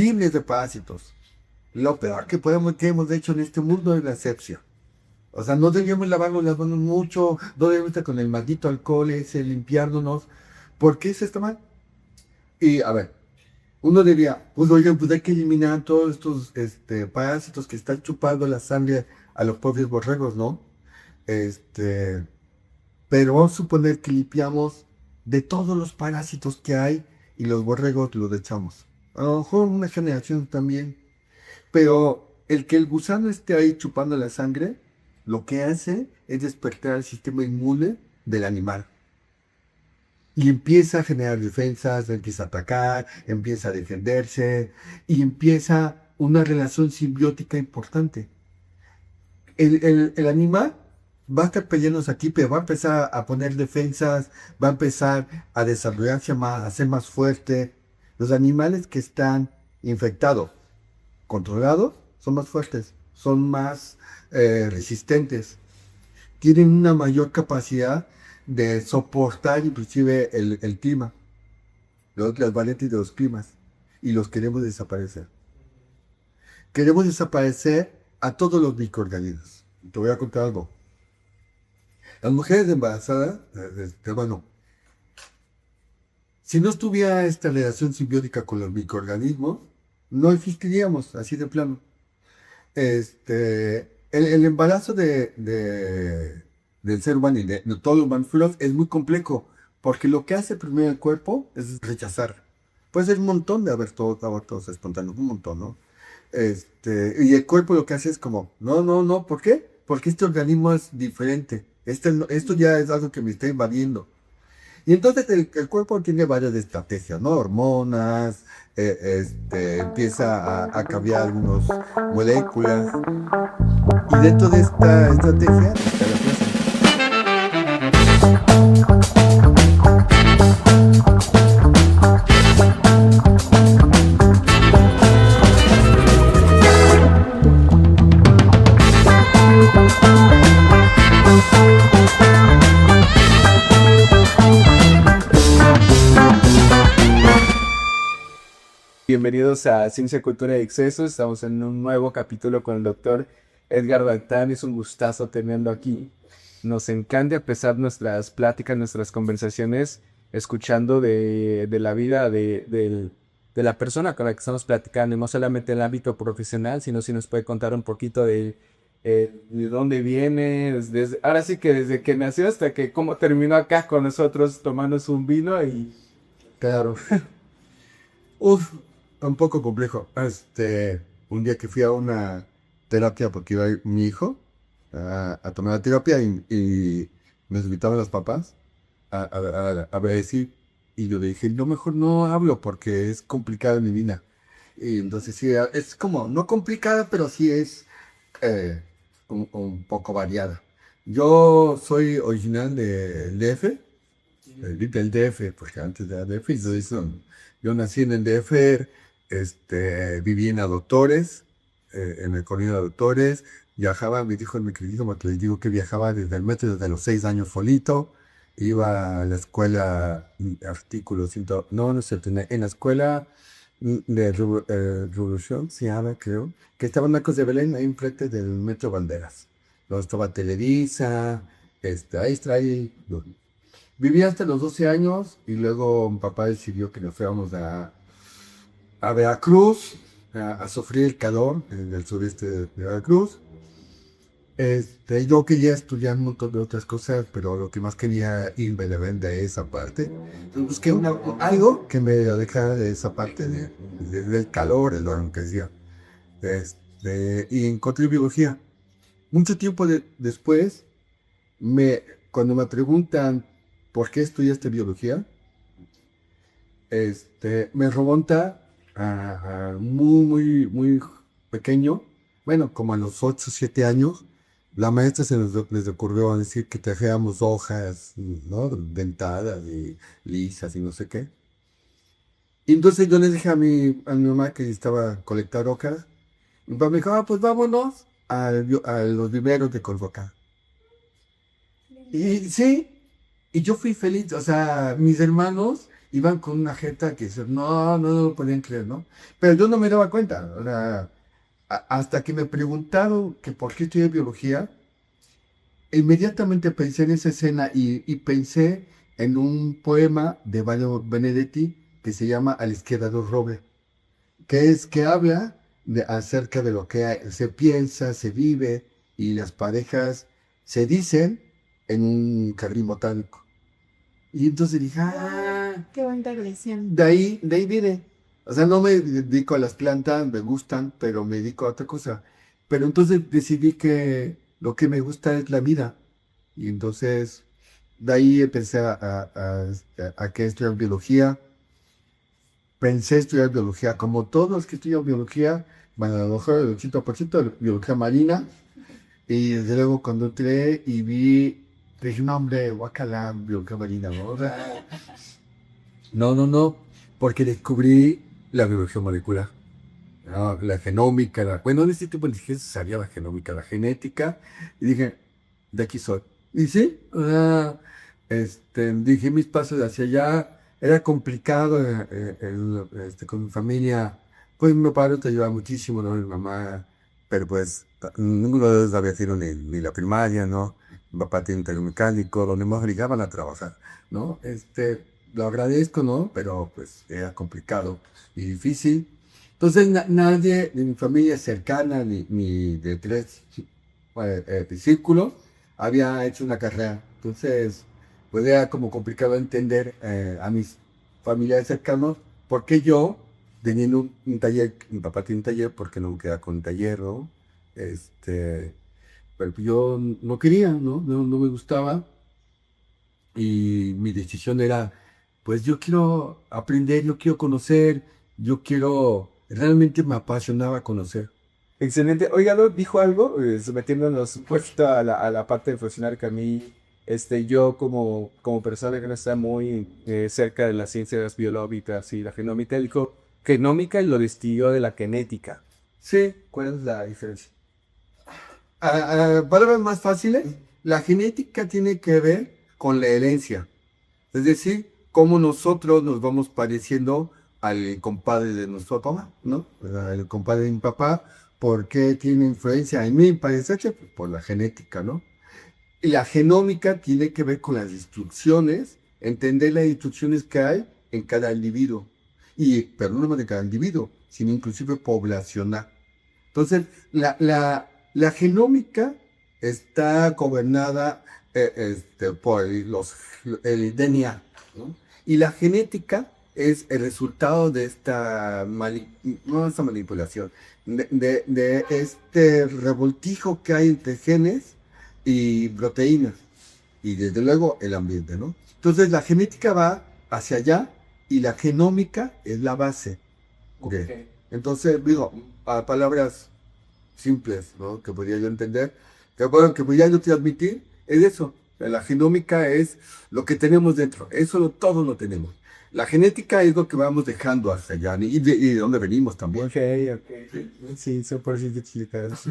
Miles de parásitos. Lo peor que hemos hecho en este mundo es la asepsia. O sea, no debíamos lavarnos las manos mucho, no debemos estar con el maldito alcohol ese, limpiándonos. ¿Por qué se está mal? Y a ver, uno diría, pues oigan, pues hay que eliminar todos estos parásitos que están chupando la sangre a los pobres borregos, ¿no? Este, pero vamos a suponer que limpiamos de todos los parásitos que hay y los borregos los echamos. A lo mejor una generación también. Pero el que el gusano esté ahí chupando la sangre, lo que hace es despertar el sistema inmune del animal. Y empieza a generar defensas, empieza a atacar, empieza a defenderse y empieza una relación simbiótica importante. El animal va a estar peleándose aquí, pero va a empezar a poner defensas, va a empezar a desarrollarse más, a ser más fuerte. Los animales que están infectados, controlados, son más fuertes, son más resistentes, tienen una mayor capacidad de soportar inclusive el clima, las variantes de los climas, y los queremos desaparecer. Queremos desaparecer a todos los microorganismos. Te voy a contar algo. Las mujeres embarazadas, bueno, si no estuviera esta relación simbiótica con los microorganismos, no existiríamos, así de plano. El embarazo del ser humano y de todos los mamíferos es muy complejo, porque lo que hace primero el cuerpo es rechazar. Puede ser un montón de abortos espontáneos, un montón, ¿no? Y el cuerpo lo que hace es como, no, no, no, ¿por qué? Porque este organismo es diferente. Esto ya es algo que me está invadiendo. Y entonces el cuerpo tiene varias estrategias, ¿no? Hormonas, empieza a cambiar algunas moléculas. Y dentro de esta estrategia está la plaza. Bienvenidos a Ciencia, Cultura y Excesos. Estamos en un nuevo capítulo con el doctor Edgar Dantán. Es un gustazo tenerlo aquí. Nos encanta empezar nuestras pláticas, nuestras conversaciones, escuchando de la vida de la persona con la que estamos platicando, y no solamente en el ámbito profesional, sino si nos puede contar un poquito de dónde viene, ahora sí que desde que nació hasta que cómo terminó acá con nosotros tomándose un vino y... Claro. Uf, un poco complejo. Un día que fui a una terapia porque iba mi hijo a tomar la terapia y me invitaban los papás a decir, y yo le dije, no, mejor no hablo porque es complicada mi vida. Y entonces sí, es como, no complicada, pero sí es eh, un poco variada. Yo soy original del DF, del DF, porque antes era DF, entonces yo nací en el DF, viví en Adoptores, en el corrido de Adoptores, viajaba, me dijo en mi querido, te digo que viajaba desde el metro desde los 6 años solito, iba a la escuela, artículo 100, no, no sé, en la escuela de Revolución, se llama, creo, que estaba en Arcos de Belén, ahí enfrente del Metro Banderas. Luego estaba Televisa, ahí está, ahí. Viví hasta los 12 años y luego mi papá decidió que nos fuéramos a Veracruz a sufrir el calor en el sureste de Veracruz. Yo quería estudiar un montón de otras cosas, pero lo que más quería irme de esa parte. Entonces busqué algo que me alejara de esa parte del calor, de lo que decía. Y encontré biología. Mucho tiempo después, cuando me preguntan por qué estudiaste biología, me remonta a muy, muy, muy pequeño, bueno, como a los 8 o 7 años, la maestra les ocurrió decir que trajéramos hojas, ¿no? Dentadas y lisas y no sé qué. Y entonces yo les dije a mi mamá que estaba colectar hojas. Mi papá me dijo, pues vámonos a los viveros de Colboca. Y sí, y yo fui feliz, o sea, mis hermanos iban con una jeta que dice, no lo podían creer, ¿no? Pero yo no me daba cuenta, o sea, hasta que me preguntaron que por qué estudié biología, inmediatamente pensé en esa escena y pensé en un poema de Mario Benedetti que se llama A la izquierda del roble, que habla acerca de lo que se piensa, se vive y las parejas se dicen en un jardín botánico. Y entonces dije, Qué bonita colección. de ahí viene. O sea, no me dedico a las plantas, me gustan, pero me dedico a otra cosa. Pero entonces decidí que lo que me gusta es la vida. Y entonces de ahí empecé a que estudiar biología. Pensé estudiar biología, como todos los que estudian biología, bueno, a lo mejor el 80% de biología marina. Y desde luego cuando entré y vi, dije, no, hombre, guacala, biología marina, ¿no? O sea, no, porque descubrí la biología molecular, ¿no? La genómica, bueno, en este tipo de dije, sabía la genómica, la genética, y dije, de aquí soy. Y sí, o sea, dije mis pasos hacia allá, era complicado con mi familia, pues mi padre te ayudaba muchísimo, ¿no? Mi mamá, pero pues ninguno de ellos había sido ni la primaria, ¿no? Mi papá tiene un taller mecánico, donde me obligaban a trabajar, ¿no? Lo agradezco, ¿no? Pero pues era complicado y difícil. Entonces nadie de mi familia cercana, ni de tres de círculo, había hecho una carrera. Entonces, pues era como complicado entender a mis familiares cercanos por qué yo, teniendo un taller, mi papá tiene un taller, porque no me queda con un taller, ¿no? Pero yo no quería, ¿no? No me gustaba. Y mi decisión era, pues yo quiero aprender, yo quiero conocer, realmente me apasionaba conocer. Excelente. Oiga, ¿no? Dijo algo, metiéndonos un poquito a la parte profesional que a mí, yo como persona que no está muy cerca de las ciencias biológicas y la genómica, dijo genómica y lo distinguió de la genética. Sí, ¿Cuál es la diferencia? palabras más fáciles, la genética tiene que ver con la herencia. Es decir, cómo nosotros nos vamos pareciendo al compadre de nuestro papá, ¿no? El compadre de mi papá, ¿por qué tiene influencia en mí parecerse? Pues por la genética, ¿no? Y la genómica tiene que ver con las instrucciones, entender las instrucciones que hay en cada individuo. Pero no nomás de cada individuo, sino inclusive poblacional. Entonces, la genómica está gobernada por el DNA, ¿no? Y la genética es el resultado de no esta manipulación, de este revoltijo que hay entre genes y proteínas, y desde luego el ambiente, ¿no? Entonces, la genética va hacia allá y la genómica es la base. Okay. Entonces, digo, a palabras simples, ¿no? Que podría yo entender, que podría yo transmitir, es eso. La genómica es lo que tenemos dentro, todo lo tenemos. La genética es lo que vamos dejando hacia allá, y de dónde venimos también. Ok. Sí, 100% explicados.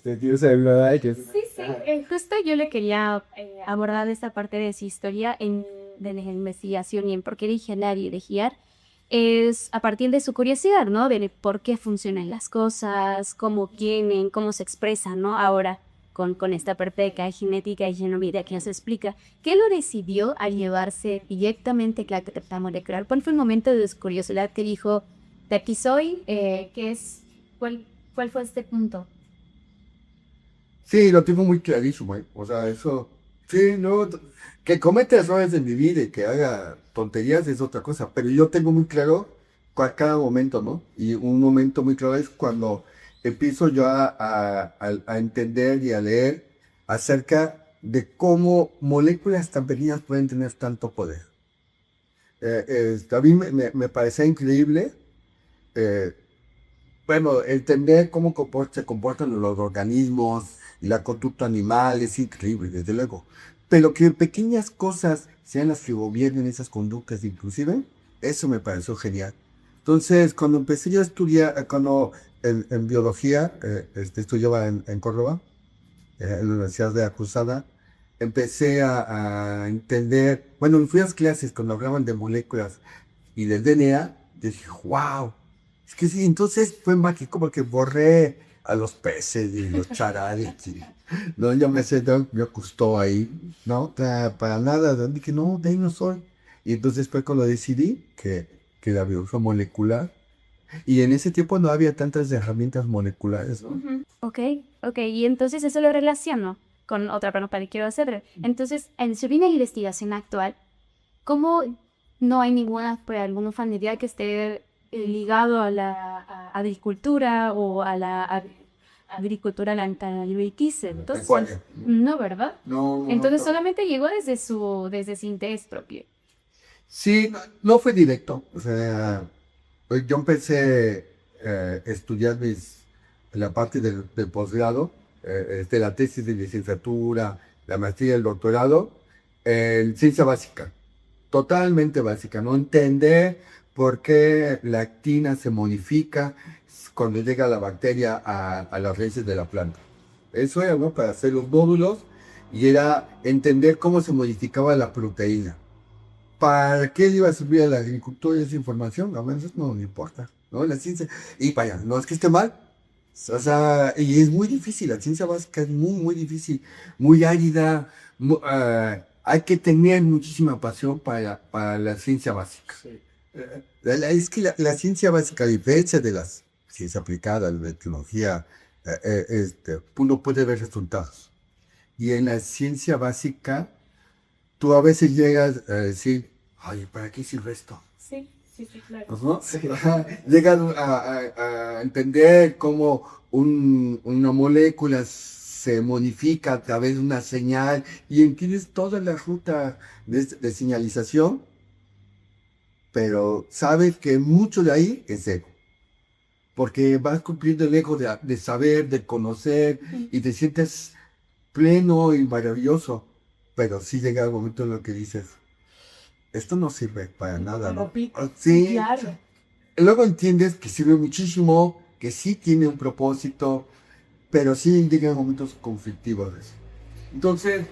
¿Tienes alguna duda? Sí, justo yo le quería abordar esta parte de su historia de la investigación y en por qué elige hablar y elegir es a partir de su curiosidad, ¿no? De por qué funcionan las cosas, cómo vienen, cómo se expresan, ¿no? Ahora con esta perspectiva genética y genomida que nos explica, ¿qué lo decidió a llevarse directamente a la molecular? ¿Cuál fue el momento de su curiosidad que dijo, de aquí soy, cuál fue este punto? Sí, lo tengo muy clarísimo, ¿eh? O sea, eso, sí, no, que cometa errores en mi vida y que haga tonterías es otra cosa, pero yo tengo muy claro cada momento, ¿no? Y un momento muy claro es cuando empiezo yo a entender y a leer acerca de cómo moléculas tan pequeñas pueden tener tanto poder. A mí me parece increíble, eh, bueno, entender cómo se comportan los organismos y la conducta animal es increíble, desde luego. Pero que pequeñas cosas sean las que gobiernen esas conductas, inclusive, eso me pareció genial. Entonces, cuando empecé yo a estudiar, en biología, estudiaba en Córdoba, en la Universidad de la Cruzada, empecé a entender, bueno, fui a las clases cuando hablaban de moléculas y del DNA, dije, wow, es que sí, entonces fue mágico porque borré a los peces y los charales, no, yo me sé, me gustó ahí, no, para nada, dije, no, de ahí no soy. Y entonces fue cuando decidí que la biología molecular, y en ese tiempo no había tantas herramientas moleculares, ¿no? Ujú. Ok, ok, y entonces eso lo relaciono con otra pregunta que quiero hacer. Entonces, en su línea de investigación actual, ¿cómo no hay ninguna, pues, algún familiar que esté ligado a la agricultura o a la agricultura alimenticia? Entonces, no, ¿verdad? No, no, Entonces no. solamente llegó desde su interés propio. Sí, no, no fue directo. O sea, pues yo empecé a estudiar la parte del posgrado, la tesis de licenciatura, la maestría y el doctorado en ciencia básica, totalmente básica, no entender por qué la actina se modifica cuando llega la bacteria a las raíces de la planta. Eso era, ¿no? Para hacer los módulos y era entender cómo se modificaba la proteína. ¿Para qué le iba a servir a la agricultura esa información? A veces no le importa, ¿no? La ciencia. Y vaya, no es que esté mal. O sea, y es muy difícil, la ciencia básica es muy, muy difícil, muy árida. Hay que tener muchísima pasión para la ciencia básica. Sí. Es que la ciencia básica, a diferencia de la ciencia aplicada, la tecnología, uno puede ver resultados. Y en la ciencia básica, tú a veces llegas a decir, oye, ¿para qué sirve esto? Sí, sí, sí, claro. Ajá. Ajá. Llegas a entender cómo una molécula se modifica a través de una señal y entiendes toda la ruta de señalización, pero sabes que mucho de ahí es ego. Porque vas cumpliendo el ego de saber, de conocer y te sientes pleno y maravilloso. Pero sí llega el momento en el que dices, esto no sirve para nada, ¿no? Sí, Claro. luego entiendes que sirve muchísimo, que sí tiene un propósito, pero sí llegan momentos conflictivos. Entonces,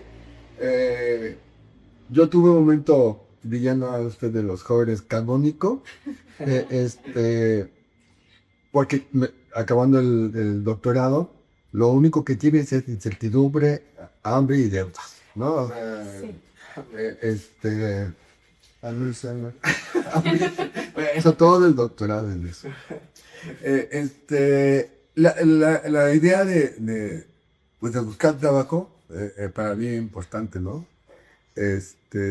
yo tuve un momento, dirían a usted de los jóvenes, canónico, eh, porque acabando el doctorado, lo único que tienes es incertidumbre, hambre y deudas, ¿no? O sea, Sí. este, eso todo el doctorado en eso. La idea pues de buscar trabajo, para mí es importante, ¿no?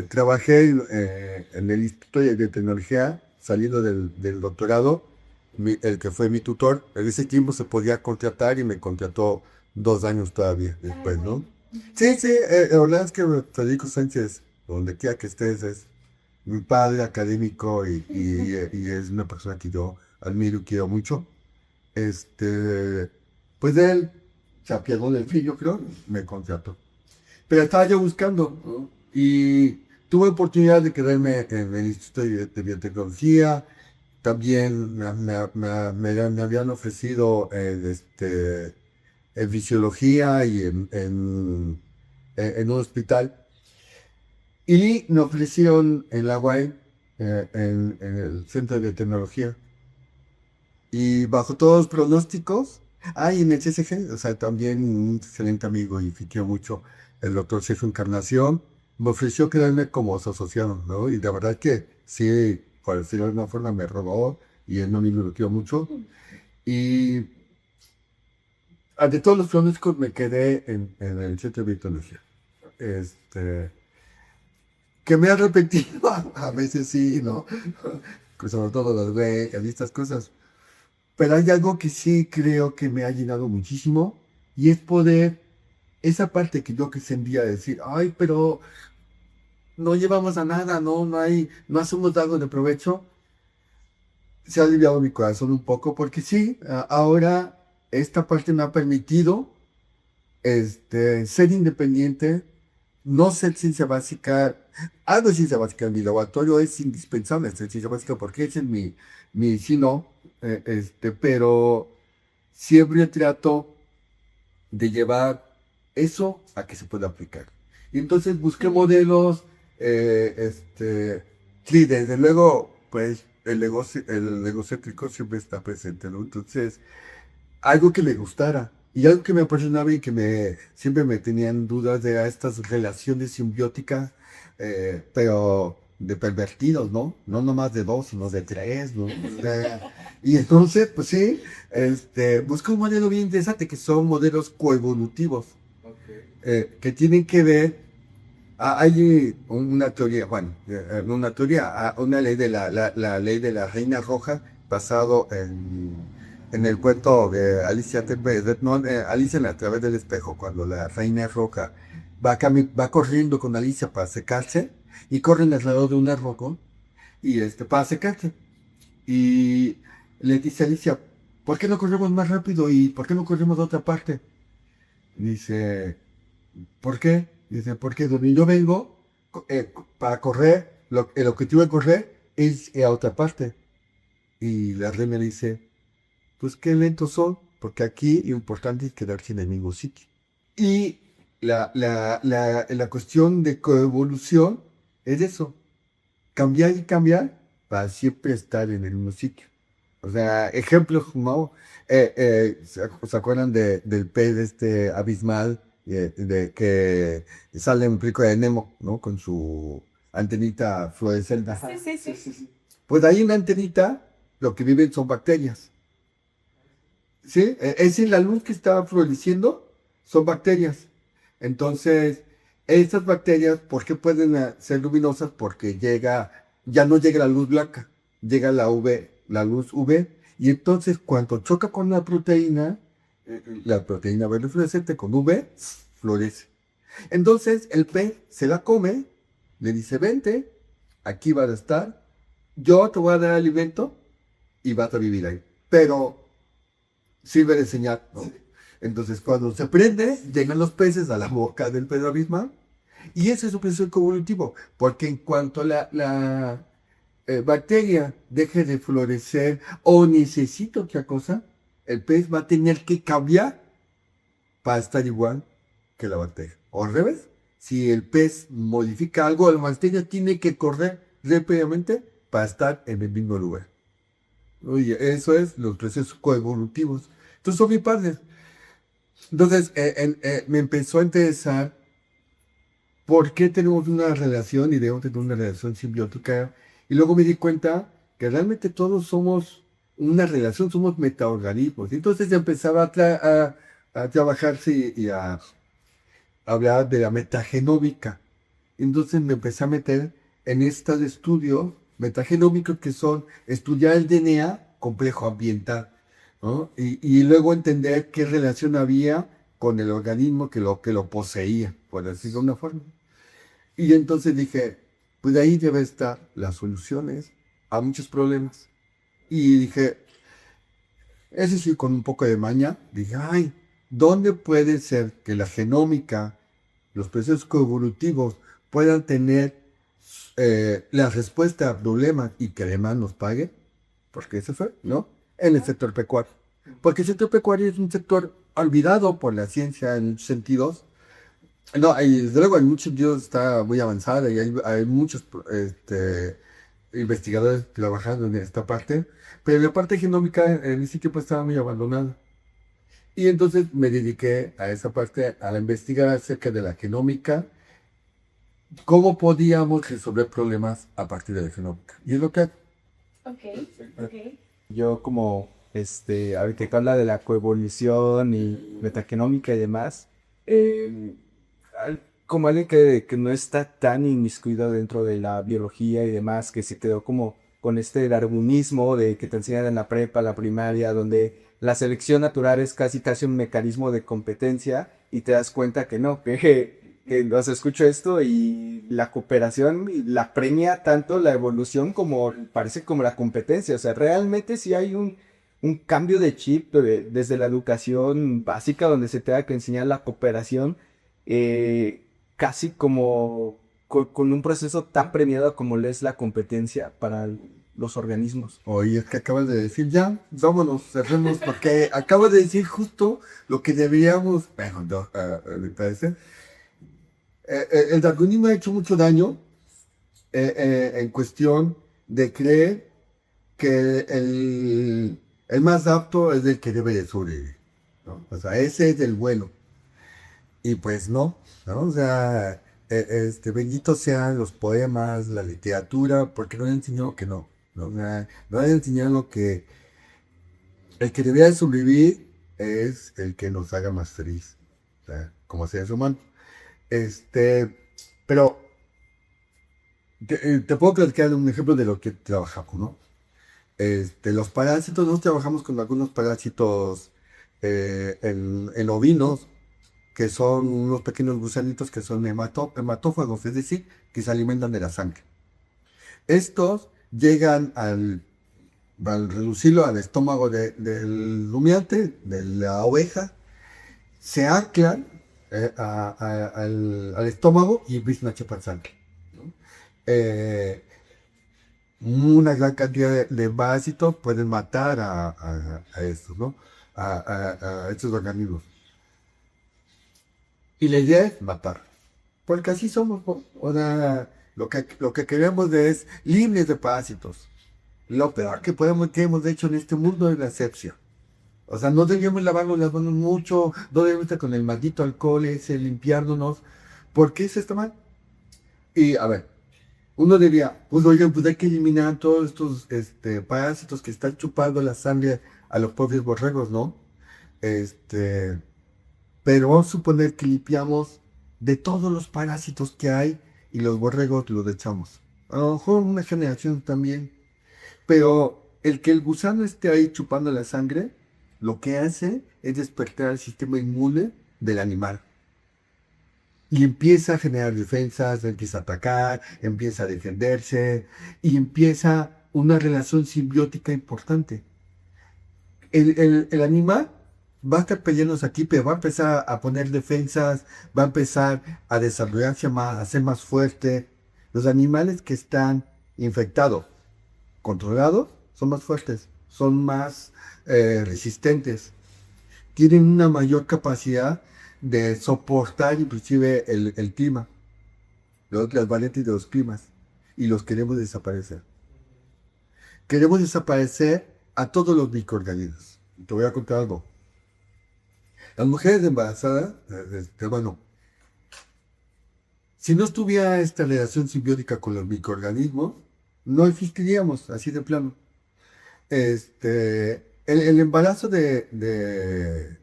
Trabajé en el Instituto de Tecnología, saliendo del doctorado, el que fue mi tutor, en ese tiempo se podía contratar y me contrató 2 años todavía después, ¿no? Sí, sí, la verdad es que Federico Sánchez, donde quiera que estés, es mi padre académico y es una persona que yo admiro y quiero mucho. Pues él se apiadó del fin, yo creo, me contrató. Pero estaba yo buscando, ¿no? Y tuve oportunidad de quedarme en el Instituto de Biotecnología. También me habían ofrecido en fisiología y en un hospital. Y me ofrecieron en la UAE, en el Centro de Tecnología. Y bajo todos los pronósticos, y en el CSG, o sea, también un excelente amigo y que quiero mucho, el doctor Sergio Encarnación, me ofreció quedarme como su asociado, ¿no? Y la verdad que sí, por decirlo de alguna forma, me robó y él no me lo quiero mucho. Y ante todos los pronósticos me quedé en el Centro de Biotecnología. Que me he arrepentido, a veces sí, ¿no? Sobre todo las becas y estas cosas. Pero hay algo que sí creo que me ha llenado muchísimo y es poder, esa parte que yo que sentía decir, ay, pero no llevamos a nada, no hacemos algo de provecho, se ha aliviado mi corazón un poco porque sí, ahora esta parte me ha permitido ser independiente, no ser ciencia básica, hago ciencia básica en mi laboratorio, es indispensable hacer ciencia básica porque ese es mi sí, no, pero siempre trato de llevar eso a que se pueda aplicar. Y entonces busqué modelos, sí, desde luego, pues el egocéntrico siempre está presente, ¿no? Entonces, algo que me gustara y algo que me apasionaba y que siempre me tenían dudas de estas relaciones simbióticas, pero de pervertidos, ¿no? No nomás de dos, sino de tres, ¿no? Y entonces, pues sí, busqué un modelo bien interesante que son modelos coevolutivos, que tienen que ver. Hay una teoría, bueno, una ley de la ley de la Reina Roja, basado en el cuento de Alicia Alicia a través del espejo, cuando la Reina Roja va corriendo con Alicia para secarse, y corren alrededor de un árbol, y para secarse. Y le dice a Alicia, ¿por qué no corremos más rápido? ¿Y por qué no corremos a otra parte? Dice, ¿por qué? Dice, porque donde yo vengo, para correr, el objetivo de correr es a otra parte. Y la reina dice, pues qué lentos son, porque aquí lo importante es quedarse en el mismo sitio. Y la cuestión de coevolución es eso, cambiar y cambiar para siempre estar en el mismo sitio. O sea, ejemplos como, ¿se acuerdan del pez abismal? De que sale en película de Nemo, ¿no? Con su antenita fluorescente. Sí. Pues ahí en la antenita lo que viven son bacterias. ¿Sí? Es decir, la luz que está floreciendo son bacterias. Entonces, estas bacterias, ¿por qué pueden ser luminosas? Porque ya no llega la luz blanca, llega la luz UV, y entonces cuando choca con la proteína verde fluorescente con UV, florece. Entonces el pez se la come, le dice, vente, aquí vas a estar, yo te voy a dar alimento y vas a vivir ahí. Pero sirve de señal, ¿no? Entonces cuando se prende, llegan los peces a la boca del pez abismal, y ese es su proceso evolutivo, porque en cuanto la bacteria deje de florecer o necesita otra cosa, el pez va a tener que cambiar para estar igual que la bacteria. O al revés, si el pez modifica algo, la bacteria tiene que correr rápidamente para estar en el mismo lugar. Oye, eso es los procesos coevolutivos. Entonces son muy padres. Entonces me empezó a interesar por qué tenemos una relación y debemos tener una relación simbiótica. Y luego me di cuenta que realmente todos somos una relación, somos metaorganismos. Entonces empezaba a trabajarse y a hablar de la metagenómica. Entonces me empecé a meter en estos estudios metagenómicos, que son estudiar el DNA complejo ambiental, ¿no? Y luego entender qué relación había con el organismo que lo poseía, por decirlo de una forma. Y entonces dije, pues ahí debe estar las soluciones a muchos problemas. Y dije, ese sí, con un poco de maña, dije, ay, ¿dónde puede ser que la genómica, los procesos coevolutivos puedan tener la respuesta a problemas y que además nos pague? Porque eso fue, ¿no? En el sector pecuario. Porque el sector pecuario es un sector olvidado por la ciencia en muchos sentidos. No, y desde luego en muchos sentidos está muy avanzada y hay muchos investigadores trabajando en esta parte, pero la parte genómica en ese tiempo estaba muy abandonada. Y entonces me dediqué a esa parte, a investigar acerca de la genómica, cómo podíamos resolver problemas a partir de la genómica. Y es lo que hago. Ok. Yo como, ahorita que habla de la coevolución y metagenómica y demás, como alguien que no está tan inmiscuido dentro de la biología y demás, que se quedó como con este darwinismo de que te enseñan en la prepa, la primaria, donde la selección natural es casi un mecanismo de competencia, y te das cuenta que no, que escucho esto y la cooperación la premia tanto la evolución como parece como la competencia. O sea, realmente sí hay un cambio de chip desde la educación básica, donde se tenga que enseñar la cooperación, casi como con un proceso tan premiado como es la competencia para los organismos. Oye, es que acabas de decir, ya, vámonos, cerremos, porque acabas de decir justo lo que deberíamos, bueno, me parece. El darwinismo ha hecho mucho daño en cuestión de creer que el más apto es el que debe de sobrevivir, ¿no? O sea, ese es el bueno. Y pues no, ¿no? O sea, benditos sean los poemas, la literatura, porque nos han enseñado que no, ¿no? O sea, nos han enseñado que el que debería de sobrevivir es el que nos haga más feliz, o sea, como seres humanos. Este, pero te puedo platicar un ejemplo de lo que trabajamos, ¿no? Los parásitos, nosotros trabajamos con algunos parásitos en ovinos, que son unos pequeños gusanitos que son hematófagos, es decir, que se alimentan de la sangre. Estos llegan al reducirlo al estómago del rumiante, de la oveja, se anclan al estómago y empiezan a chupar sangre, ¿no? Eh, una gran cantidad de parásitos pueden matar a estos, ¿no? A estos organismos. Y la idea es matar. Porque así somos, ¿no? O sea, lo que queremos es libres de parásitos. Lo peor que hemos hecho en este mundo es la asepsia. O sea, no debíamos lavarnos las manos mucho, no debemos estar con el maldito alcohol ese, limpiándonos. ¿Por qué eso está mal? Y a ver, uno diría, pues oigan, pues hay que eliminar todos estos parásitos que están chupando la sangre a los pobres borregos, ¿no? Este, pero vamos a suponer que limpiamos de todos los parásitos que hay y los borregos los echamos. A lo mejor una generación también. Pero el que el gusano esté ahí chupando la sangre, lo que hace es despertar el sistema inmune del animal. Y empieza a generar defensas, empieza a atacar, empieza a defenderse y empieza una relación simbiótica importante. El animal va a estar peleándose aquí, pero va a empezar a poner defensas, va a empezar a desarrollarse más, a ser más fuerte. Los animales que están infectados, controlados, son más fuertes, son más resistentes, tienen una mayor capacidad de soportar inclusive el clima, las variantes de los climas, y los queremos desaparecer. Queremos desaparecer a todos los microorganismos. Te voy a contar algo. Las mujeres embarazadas, bueno, si no estuviera esta relación simbiótica con los microorganismos, no existiríamos, así de plano. El embarazo del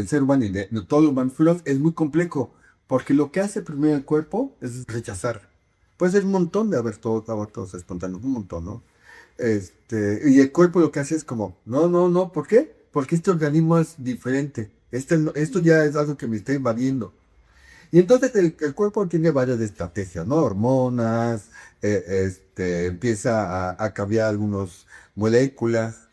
ser humano y de todos los mamíferos es muy complejo, porque lo que hace primero el cuerpo es rechazar. Puede ser un montón de abortos espontáneos, un montón, ¿no? Y el cuerpo lo que hace es como, no, ¿por qué? Porque este organismo es diferente. Esto ya es algo que me está invadiendo. Y entonces el cuerpo tiene varias estrategias, ¿no? Hormonas, empieza a cambiar algunas moléculas.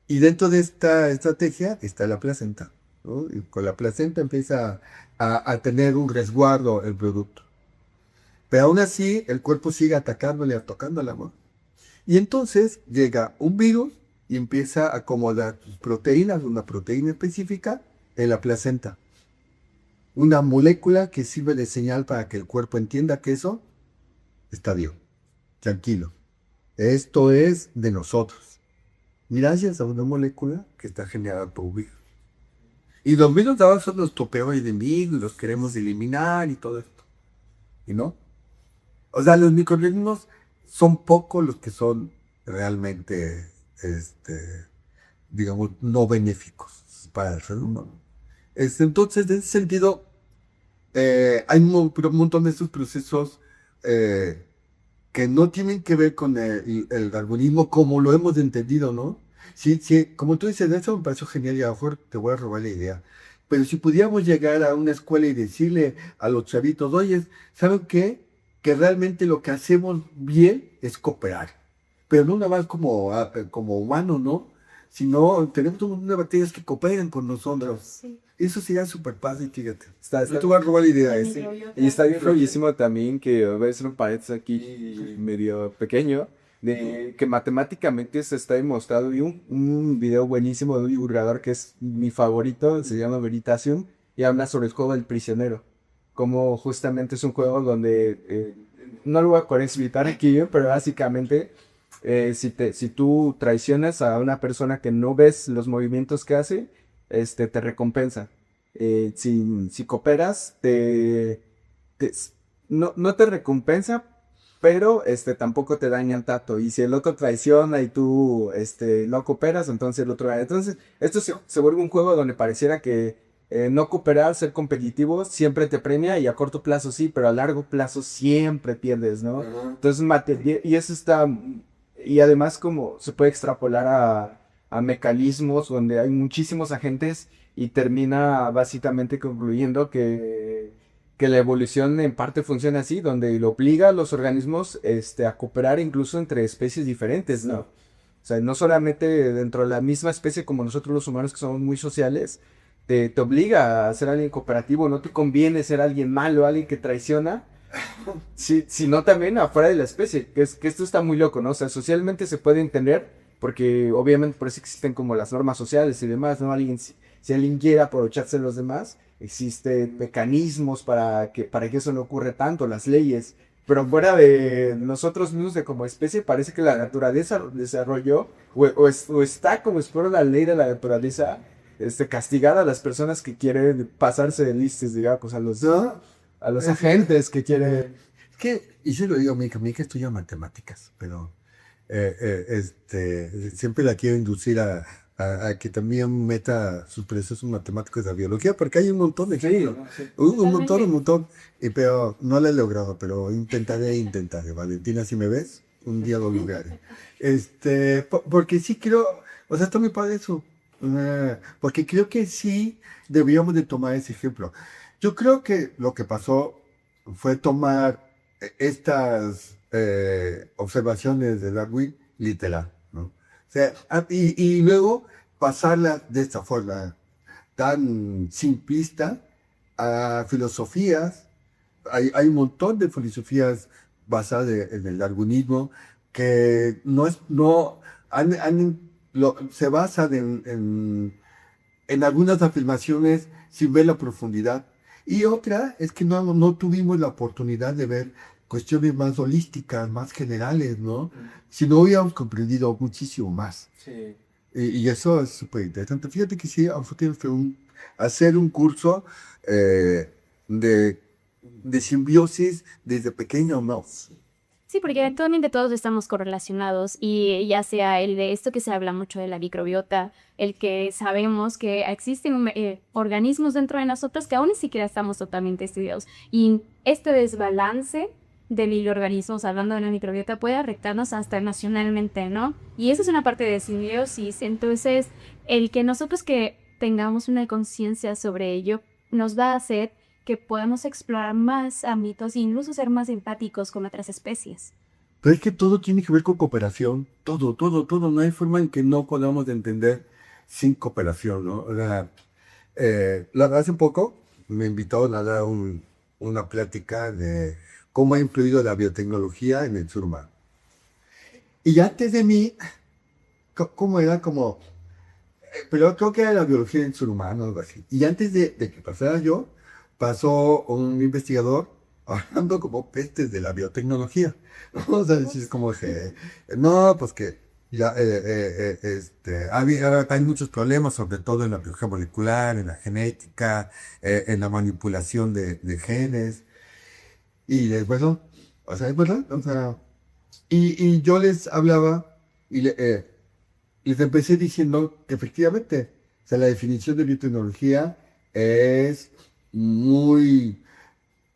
Y dentro de esta estrategia está la placenta, ¿no? Y con la placenta empieza a tener un resguardo el producto. Pero aún así, el cuerpo sigue atacándole, atacándola, ¿no? Y entonces llega un virus y empieza a acomodar proteínas, una proteína específica en la placenta. Una molécula que sirve de señal para que el cuerpo entienda que eso está vivo. Tranquilo. Esto es de nosotros. Gracias a una molécula que está generada por un virus. Y los virus de ahora son los peores enemigos, los queremos eliminar y todo esto. ¿Y no? O sea, los microorganismos son pocos los que son realmente, digamos, no benéficos para el ser humano. Entonces, en ese sentido, hay un montón de estos procesos que no tienen que ver con el darwinismo como lo hemos entendido, ¿no? Sí, como tú dices, eso me pareció genial y a lo mejor te voy a robar la idea. Pero si pudiéramos llegar a una escuela y decirle a los chavitos, oye, ¿saben qué? Que realmente lo que hacemos bien es cooperar. Pero no nada más como humanos, ¿no? Sino tenemos un montón de bacterias que cooperan con nosotros. Sí. Eso sería súper fácil, fíjate. Está, No te voy a robar la idea. Sí. Y está bien rollísimo también que voy a hacer un paréntesis aquí medio pequeño, de que matemáticamente se está demostrado. Vi un video buenísimo de un divulgador que es mi favorito, se llama Veritasium, y habla sobre el juego del prisionero. como justamente es un juego donde, no lo voy a explicar aquí, pero básicamente, si tú traicionas a una persona que no ves los movimientos que hace, te recompensa. Si cooperas, te- no te recompensa, pero tampoco te daña el tato. Y si el otro traiciona y tú no cooperas, entonces el otro gana. Entonces, esto se vuelve un juego donde pareciera que no cooperar, ser competitivo, siempre te premia y a corto plazo sí, pero a largo plazo siempre pierdes, ¿no? Entonces, y eso está. Y además, como se puede extrapolar a mecanismos donde hay muchísimos agentes y termina básicamente concluyendo que la evolución en parte funciona así, donde lo obliga a los organismos a cooperar incluso entre especies diferentes, ¿no? O sea, no solamente dentro de la misma especie como nosotros los humanos que somos muy sociales, te obliga a ser alguien cooperativo, no te conviene ser alguien malo, alguien que traiciona, sino también afuera de la especie, que esto está muy loco, ¿no? O sea, socialmente se puede entender, porque obviamente por eso existen como las normas sociales y demás, ¿no? Si alguien quiere aprovecharse de los demás, existen mecanismos para que eso no ocurra tanto, las leyes, pero fuera de nosotros mismos de como especie, parece que la naturaleza desarrolló, o está como si fuera la ley de la naturaleza, castigar a las personas que quieren pasarse de listes, digamos, ¿No? a los agentes que quieren. Es que, y se lo digo a mi hija estudia matemáticas, pero siempre la quiero inducir a que también meta sus procesos matemáticos de la biología, porque hay un montón de ejemplos. Sí. Un montón, pero no lo he logrado, pero intentaré, Valentina, si me ves, un día lo lograré. Porque sí creo, o sea, está muy padre eso, porque creo que sí deberíamos de tomar ese ejemplo. Yo creo que lo que pasó fue tomar estas observaciones de Darwin literal, ¿no? O sea, y luego pasarlas de esta forma tan simplista a filosofías. Hay un montón de filosofías basadas en el darwinismo que no se basan en algunas afirmaciones sin ver la profundidad. Y otra es que no tuvimos la oportunidad de ver cuestiones más holísticas, más generales, ¿no? Si no hubiéramos comprendido muchísimo más. Sí. Y eso es súper interesante. Fíjate que sí, hacer un curso de simbiosis desde pequeño, ¿no? Sí, porque actualmente todos estamos correlacionados y ya sea el de esto que se habla mucho de la microbiota, el que sabemos que existen organismos dentro de nosotros que aún ni siquiera estamos totalmente estudiados. Y este desbalance de microorganismos, hablando de la microbiota, puede afectarnos hasta emocionalmente, ¿no? Y eso es una parte de simbiosis. Entonces, el que nosotros que tengamos una conciencia sobre ello nos va a hacer que podamos explorar más ámbitos e incluso ser más empáticos con otras especies. Pero es que todo tiene que ver con cooperación. Todo. No hay forma en que no podamos entender sin cooperación, ¿no? O sea, hace poco me invitaron a dar una plática de cómo ha influido la biotecnología en el ser humano. Y antes de mí, ¿cómo era? Pero creo que era la biología del ser humano, algo así. Y antes de que pasara yo, pasó un investigador hablando como pestes de la biotecnología. ¿No? O sea, es como que, no, pues que ya, hay muchos problemas, sobre todo en la biología molecular, en la genética, en la manipulación de genes. Y es verdad, o sea, es verdad, o sea, y yo les hablaba y les empecé diciendo que efectivamente, o sea, la definición de biotecnología es muy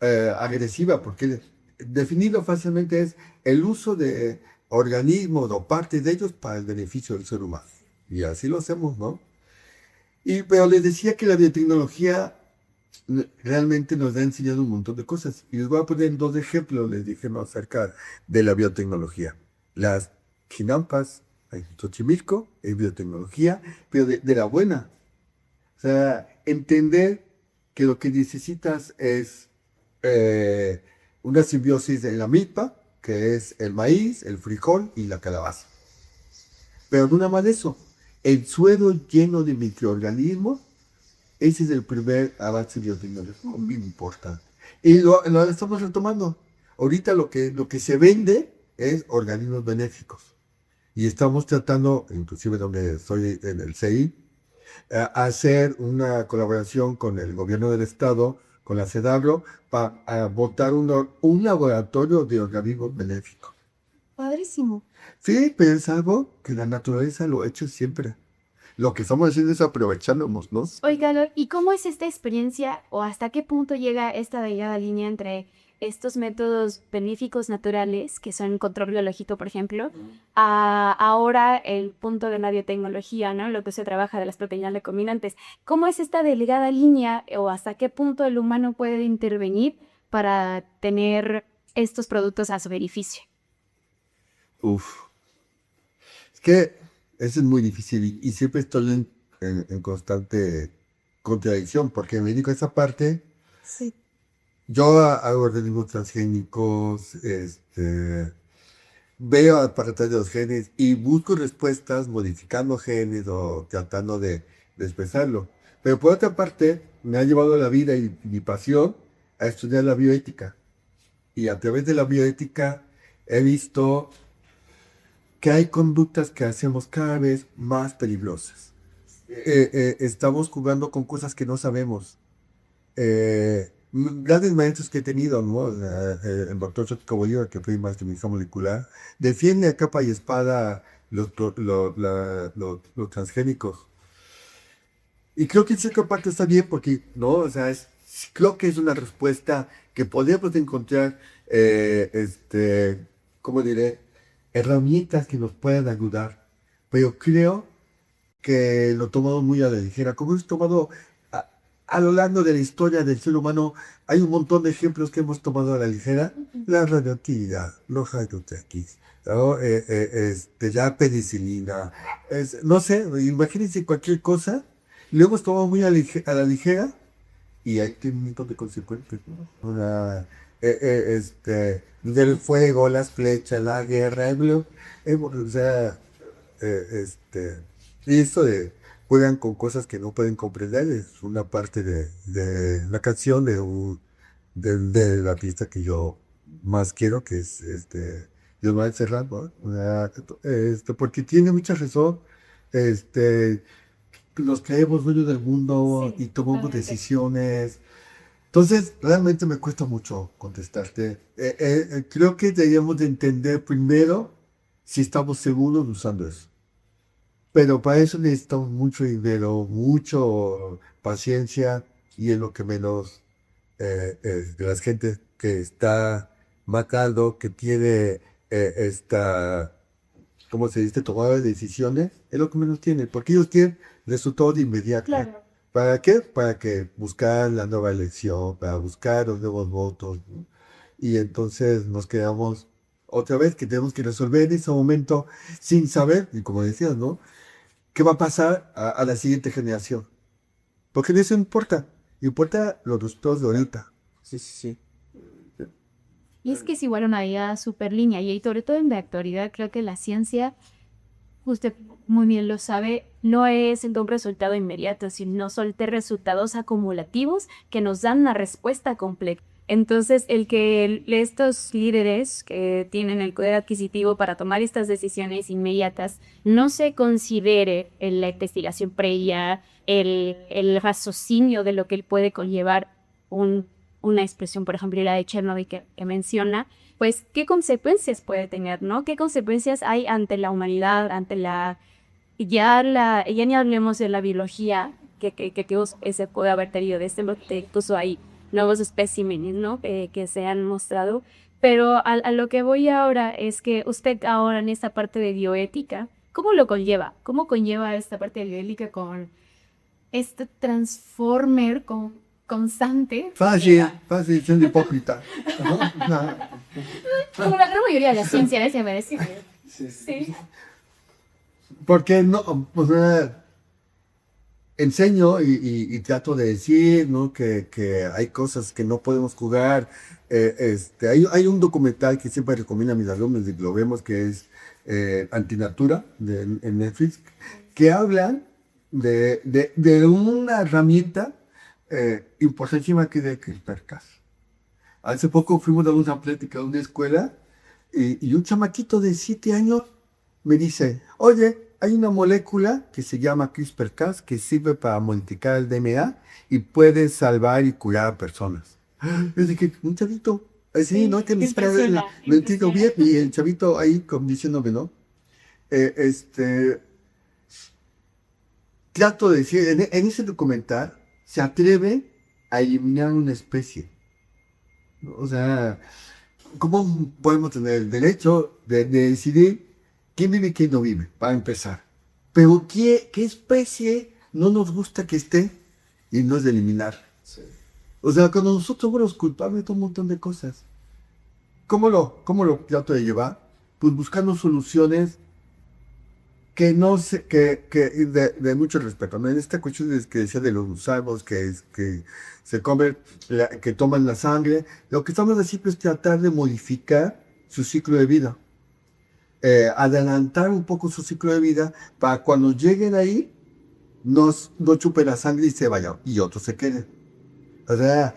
agresiva, porque definirlo fácilmente es el uso de organismos o partes de ellos para el beneficio del ser humano. Y así lo hacemos, ¿no? Pero les decía que la biotecnología realmente nos ha enseñado un montón de cosas. Y les voy a poner dos ejemplos, les dije, ¿no?, acerca de la biotecnología. Las chinampas, en Xochimilco, es biotecnología, pero de la buena. O sea, entender que lo que necesitas es una simbiosis en la milpa, que es el maíz, el frijol y la calabaza. Pero no nada más de eso. El suelo lleno de microorganismos, ese es el primer avance biotecnológico muy importante. Y lo estamos retomando. Ahorita lo que se vende es organismos benéficos. Y estamos tratando, inclusive donde estoy en el CI, hacer una colaboración con el gobierno del estado, con la CEDABRO, para botar un laboratorio de organismos benéficos. Padrísimo. Sí, pero es algo que la naturaleza lo ha hecho siempre. Lo que estamos haciendo es aprovechándonos, ¿no? Oiga, ¿y cómo es esta experiencia o hasta qué punto llega esta delgada línea entre estos métodos benéficos naturales, que son control biológico, por ejemplo, a ahora el punto de la biotecnología, ¿no? Lo que se trabaja de las proteínas recombinantes? ¿Cómo es esta delgada línea o hasta qué punto el humano puede intervenir para tener estos productos a su beneficio? Uf. Es que eso es muy difícil y siempre estoy en constante contradicción porque me dedico a esa parte. Sí. Yo hago organismos transgénicos, veo aparatos de los genes y busco respuestas modificando genes o tratando de expresarlo. Pero por otra parte, me ha llevado la vida y mi pasión a estudiar la bioética. Y a través de la bioética he visto que hay conductas que hacemos cada vez más peligrosas. Estamos jugando con cosas que no sabemos. Grandes maestros que he tenido, ¿no? El doctor Chotico Bolívar, que fue maestro de física molecular, defiende a capa y espada los transgénicos. Y creo que en cierta parte está bien porque, ¿no? O sea, creo que es una respuesta que podemos encontrar, ¿cómo diré? Herramientas que nos puedan ayudar. Pero creo que lo tomamos muy a la ligera. Como hemos tomado a lo largo de la historia del ser humano, hay un montón de ejemplos que hemos tomado a la ligera. La radioactividad, los rayos X, ¿no? La penicilina, no sé, imagínense cualquier cosa, lo hemos tomado muy a la ligera y hay un montón de consecuencias, ¿no? Del fuego, las flechas, la guerra, o sea, y esto de juegan con cosas que no pueden comprender es una parte de la canción de la artista que yo más quiero, que es Yolanda Serrat, ¿no? Porque tiene mucha razón. Este, nos creemos dueños del mundo Sí, y tomamos totalmente. decisiones. Entonces, realmente me cuesta mucho contestarte. Creo que deberíamos de entender primero si estamos seguros usando eso. Pero para eso necesitamos mucho dinero, mucho paciencia y es lo que menos de la gente que está matando, que tiene ¿cómo se dice? Tomar decisiones, es lo que menos tiene, porque ellos quieren resultados de inmediato. Claro. ¿Para qué? Para que buscar la nueva elección, para buscar los nuevos votos, ¿no? Y entonces nos quedamos otra vez que tenemos que resolver en ese momento sin saber, y como decías, ¿no? ¿Qué va a pasar a la siguiente generación? Porque de eso importa los resultados de ahorita. Sí, sí, sí. Y es que es igual una idea súper línea y sobre todo en la actualidad creo que la ciencia, usted muy bien lo sabe, no es un resultado inmediato, sino son resultados acumulativos que nos dan una respuesta compleja. Entonces, el que estos líderes que tienen el poder adquisitivo para tomar estas decisiones inmediatas no se considere en la investigación previa, el raciocinio de lo que puede conllevar una expresión, por ejemplo, la de Chernobyl que menciona, pues, ¿qué consecuencias puede tener, no? ¿Qué consecuencias hay ante la humanidad, ante ya ni hablemos de la biología que se puede haber tenido, incluso hay nuevos especímenes, ¿no? Que se han mostrado, pero a lo que voy ahora es que usted ahora en esta parte de bioética, ¿cómo lo conlleva? ¿Cómo conlleva esta parte de bioética con este transformer constante? Fácil, siendo hipócrita. Como la gran mayoría de la ciencia, déjeme decir. Sí. Porque no, o sea, enseño y trato de decir, ¿no? Que hay cosas que no podemos jugar. Hay un documental que siempre recomiendo a mis alumnos y lo vemos que es Antinatura en Netflix, que hablan de una herramienta importantísima que es de CRISPR-Cas. Hace poco fuimos a una plática a una escuela y un chamaquito de 7 años me dice, oye, hay una molécula que se llama CRISPR-Cas que sirve para modificar el DNA y puede salvar y curar a personas. Yo dije, un chavito, así, no, que me lo entiendo bien, y el chavito ahí como diciéndome, ¿no? Eh, este, Trato de decir, en ese documental se atreve a eliminar una especie. O sea, ¿cómo podemos tener el derecho de decidir quién vive y quién no vive, para empezar? Pero ¿qué especie no nos gusta que esté y no es de eliminar? Sí. O sea, cuando nosotros somos los culpables de un montón de cosas. ¿Cómo lo trato de llevar? Pues buscando soluciones que no sé, de mucho respeto, ¿no? En esta cuestión que decía de los gusanos, que se comen, que toman la sangre, lo que estamos haciendo es tratar de modificar su ciclo de vida. Adelantar un poco su ciclo de vida para cuando lleguen ahí, no chupen la sangre y se vayan, y otros se queden. O sea,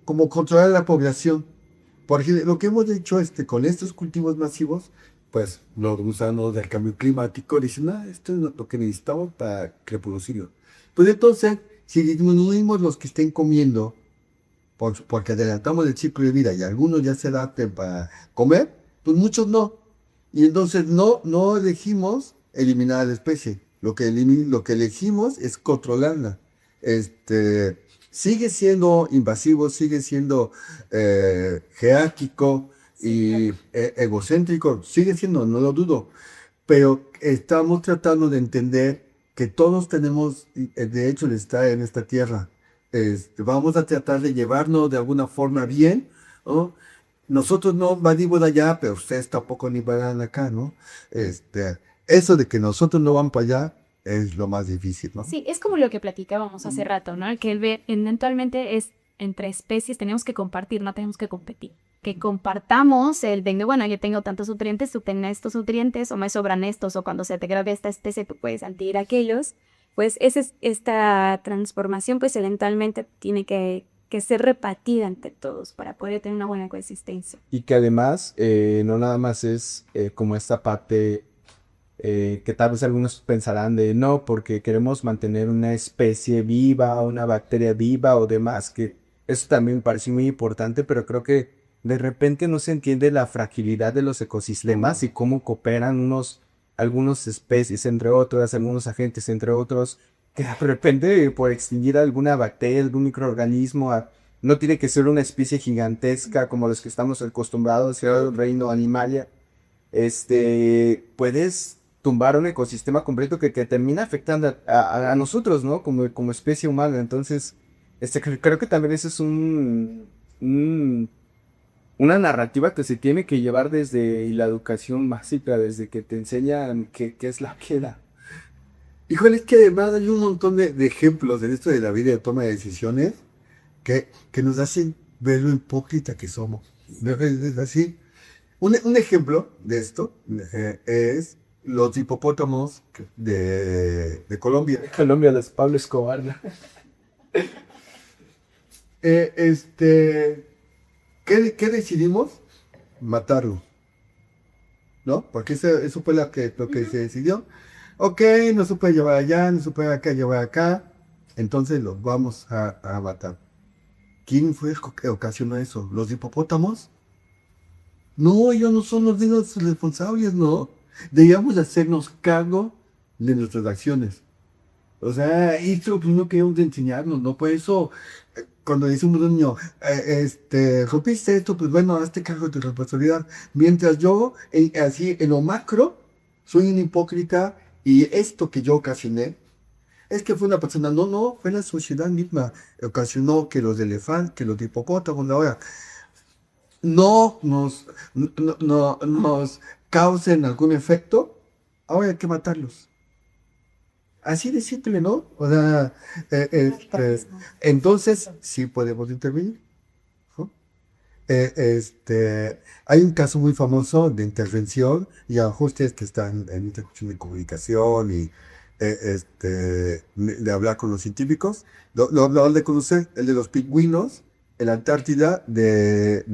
como controlar la población. Porque lo que hemos hecho con estos cultivos masivos, pues los gusanos del cambio climático dicen, esto es lo que necesitamos para reproducirlo. Pues entonces, si disminuimos los que estén comiendo, porque adelantamos el ciclo de vida y algunos ya se adapten para comer, pues muchos no. Y entonces no elegimos eliminar a la especie. Lo que elegimos es controlarla. Sigue siendo invasivo, sigue siendo jerárquico y egocéntrico, sigue siendo, no lo dudo, pero estamos tratando de entender que todos tenemos el derecho de estar en esta tierra. Vamos a tratar de llevarnos de alguna forma bien, ¿no? Nosotros no venimos de allá, pero ustedes tampoco ni van acá, ¿no? Eso de que nosotros no vamos para allá es lo más difícil, ¿no? Sí, es como lo que platicábamos hace rato, ¿no? Que eventualmente es entre especies tenemos que compartir, no tenemos que competir. Que compartamos el de, bueno, yo tengo tantos nutrientes, tú tienes estos nutrientes, o me sobran estos, o cuando se te grabe esta especie tú puedes adquirir aquellos. Pues esta transformación pues eventualmente tiene que ser repartida entre todos para poder tener una buena coexistencia. Y que además no nada más es como esta parte que tal vez algunos pensarán de no, porque queremos mantener una especie viva, una bacteria viva o demás, que eso también me parece muy importante, pero creo que de repente no se entiende la fragilidad de los ecosistemas y cómo cooperan algunas especies entre otras, algunos agentes entre otros, que de repente por extinguir alguna bacteria, algún microorganismo, no tiene que ser una especie gigantesca como los que estamos acostumbrados al reino animalia, puedes tumbar un ecosistema completo que termina afectando a nosotros, ¿no? Como especie humana. Entonces, creo que también eso es una narrativa que se tiene que llevar desde la educación básica, desde que te enseñan qué es la queda. Híjole, es que además hay un montón de ejemplos en esto de la vida de toma de decisiones que nos hacen ver lo hipócrita que somos. Es así. Un ejemplo de esto es los hipopótamos de Colombia. Colombia de Pablo Escobar, ¿no? ¿Qué decidimos? Matarlo, ¿no? Porque eso fue lo que se decidió. Ok, no se puede llevar allá, no se puede acá llevar acá, entonces los vamos a matar. ¿Quién fue el que ocasionó eso? ¿Los hipopótamos? No, ellos no son los responsables, no. Debíamos hacernos cargo de nuestras acciones. O sea, esto es lo primero que debemos de enseñarnos, ¿no? Por eso, cuando dice un niño, rompiste esto, pues bueno, hazte cargo de tu responsabilidad. Mientras yo, así, en lo macro, soy un hipócrita y esto que yo ocasioné, es que fue una persona, no, fue la sociedad misma, ocasionó que los elefantes, que los hipopótamos, ahora, no nos causen algún efecto, ahora hay que matarlos. Así de simple, ¿no? O sea, entonces sí podemos intervenir, ¿no? Hay un caso muy famoso de intervención y ajustes que están en intervención de comunicación y de hablar con los científicos. Lo de conocer, el de los pingüinos, la Antártida de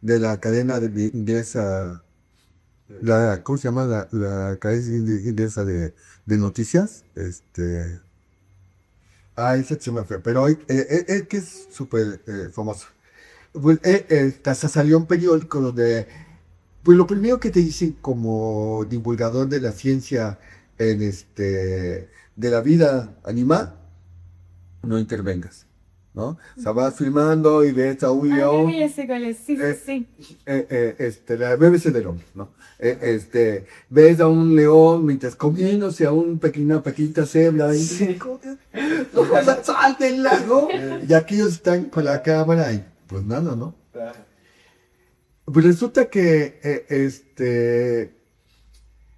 la cadena de esa, ¿cómo se llama? La cadena inglesa de noticias, ese se me fue, pero es que es súper famoso. Pues, hasta salió un periódico donde, pues lo primero que te dicen como divulgador de la ciencia de la vida animal, no intervengas, ¿no? O sea, vas filmando y ves a un león, ya sé cuál es. Sí, sí, eh, sí. la BBC del hombre, ¿no? Ves a un león mientras comiéndose a una pequeñita cebra y no sáltenla, ¿no? Y aquí ellos están con la cámara y pues nada, ¿no? Pues resulta que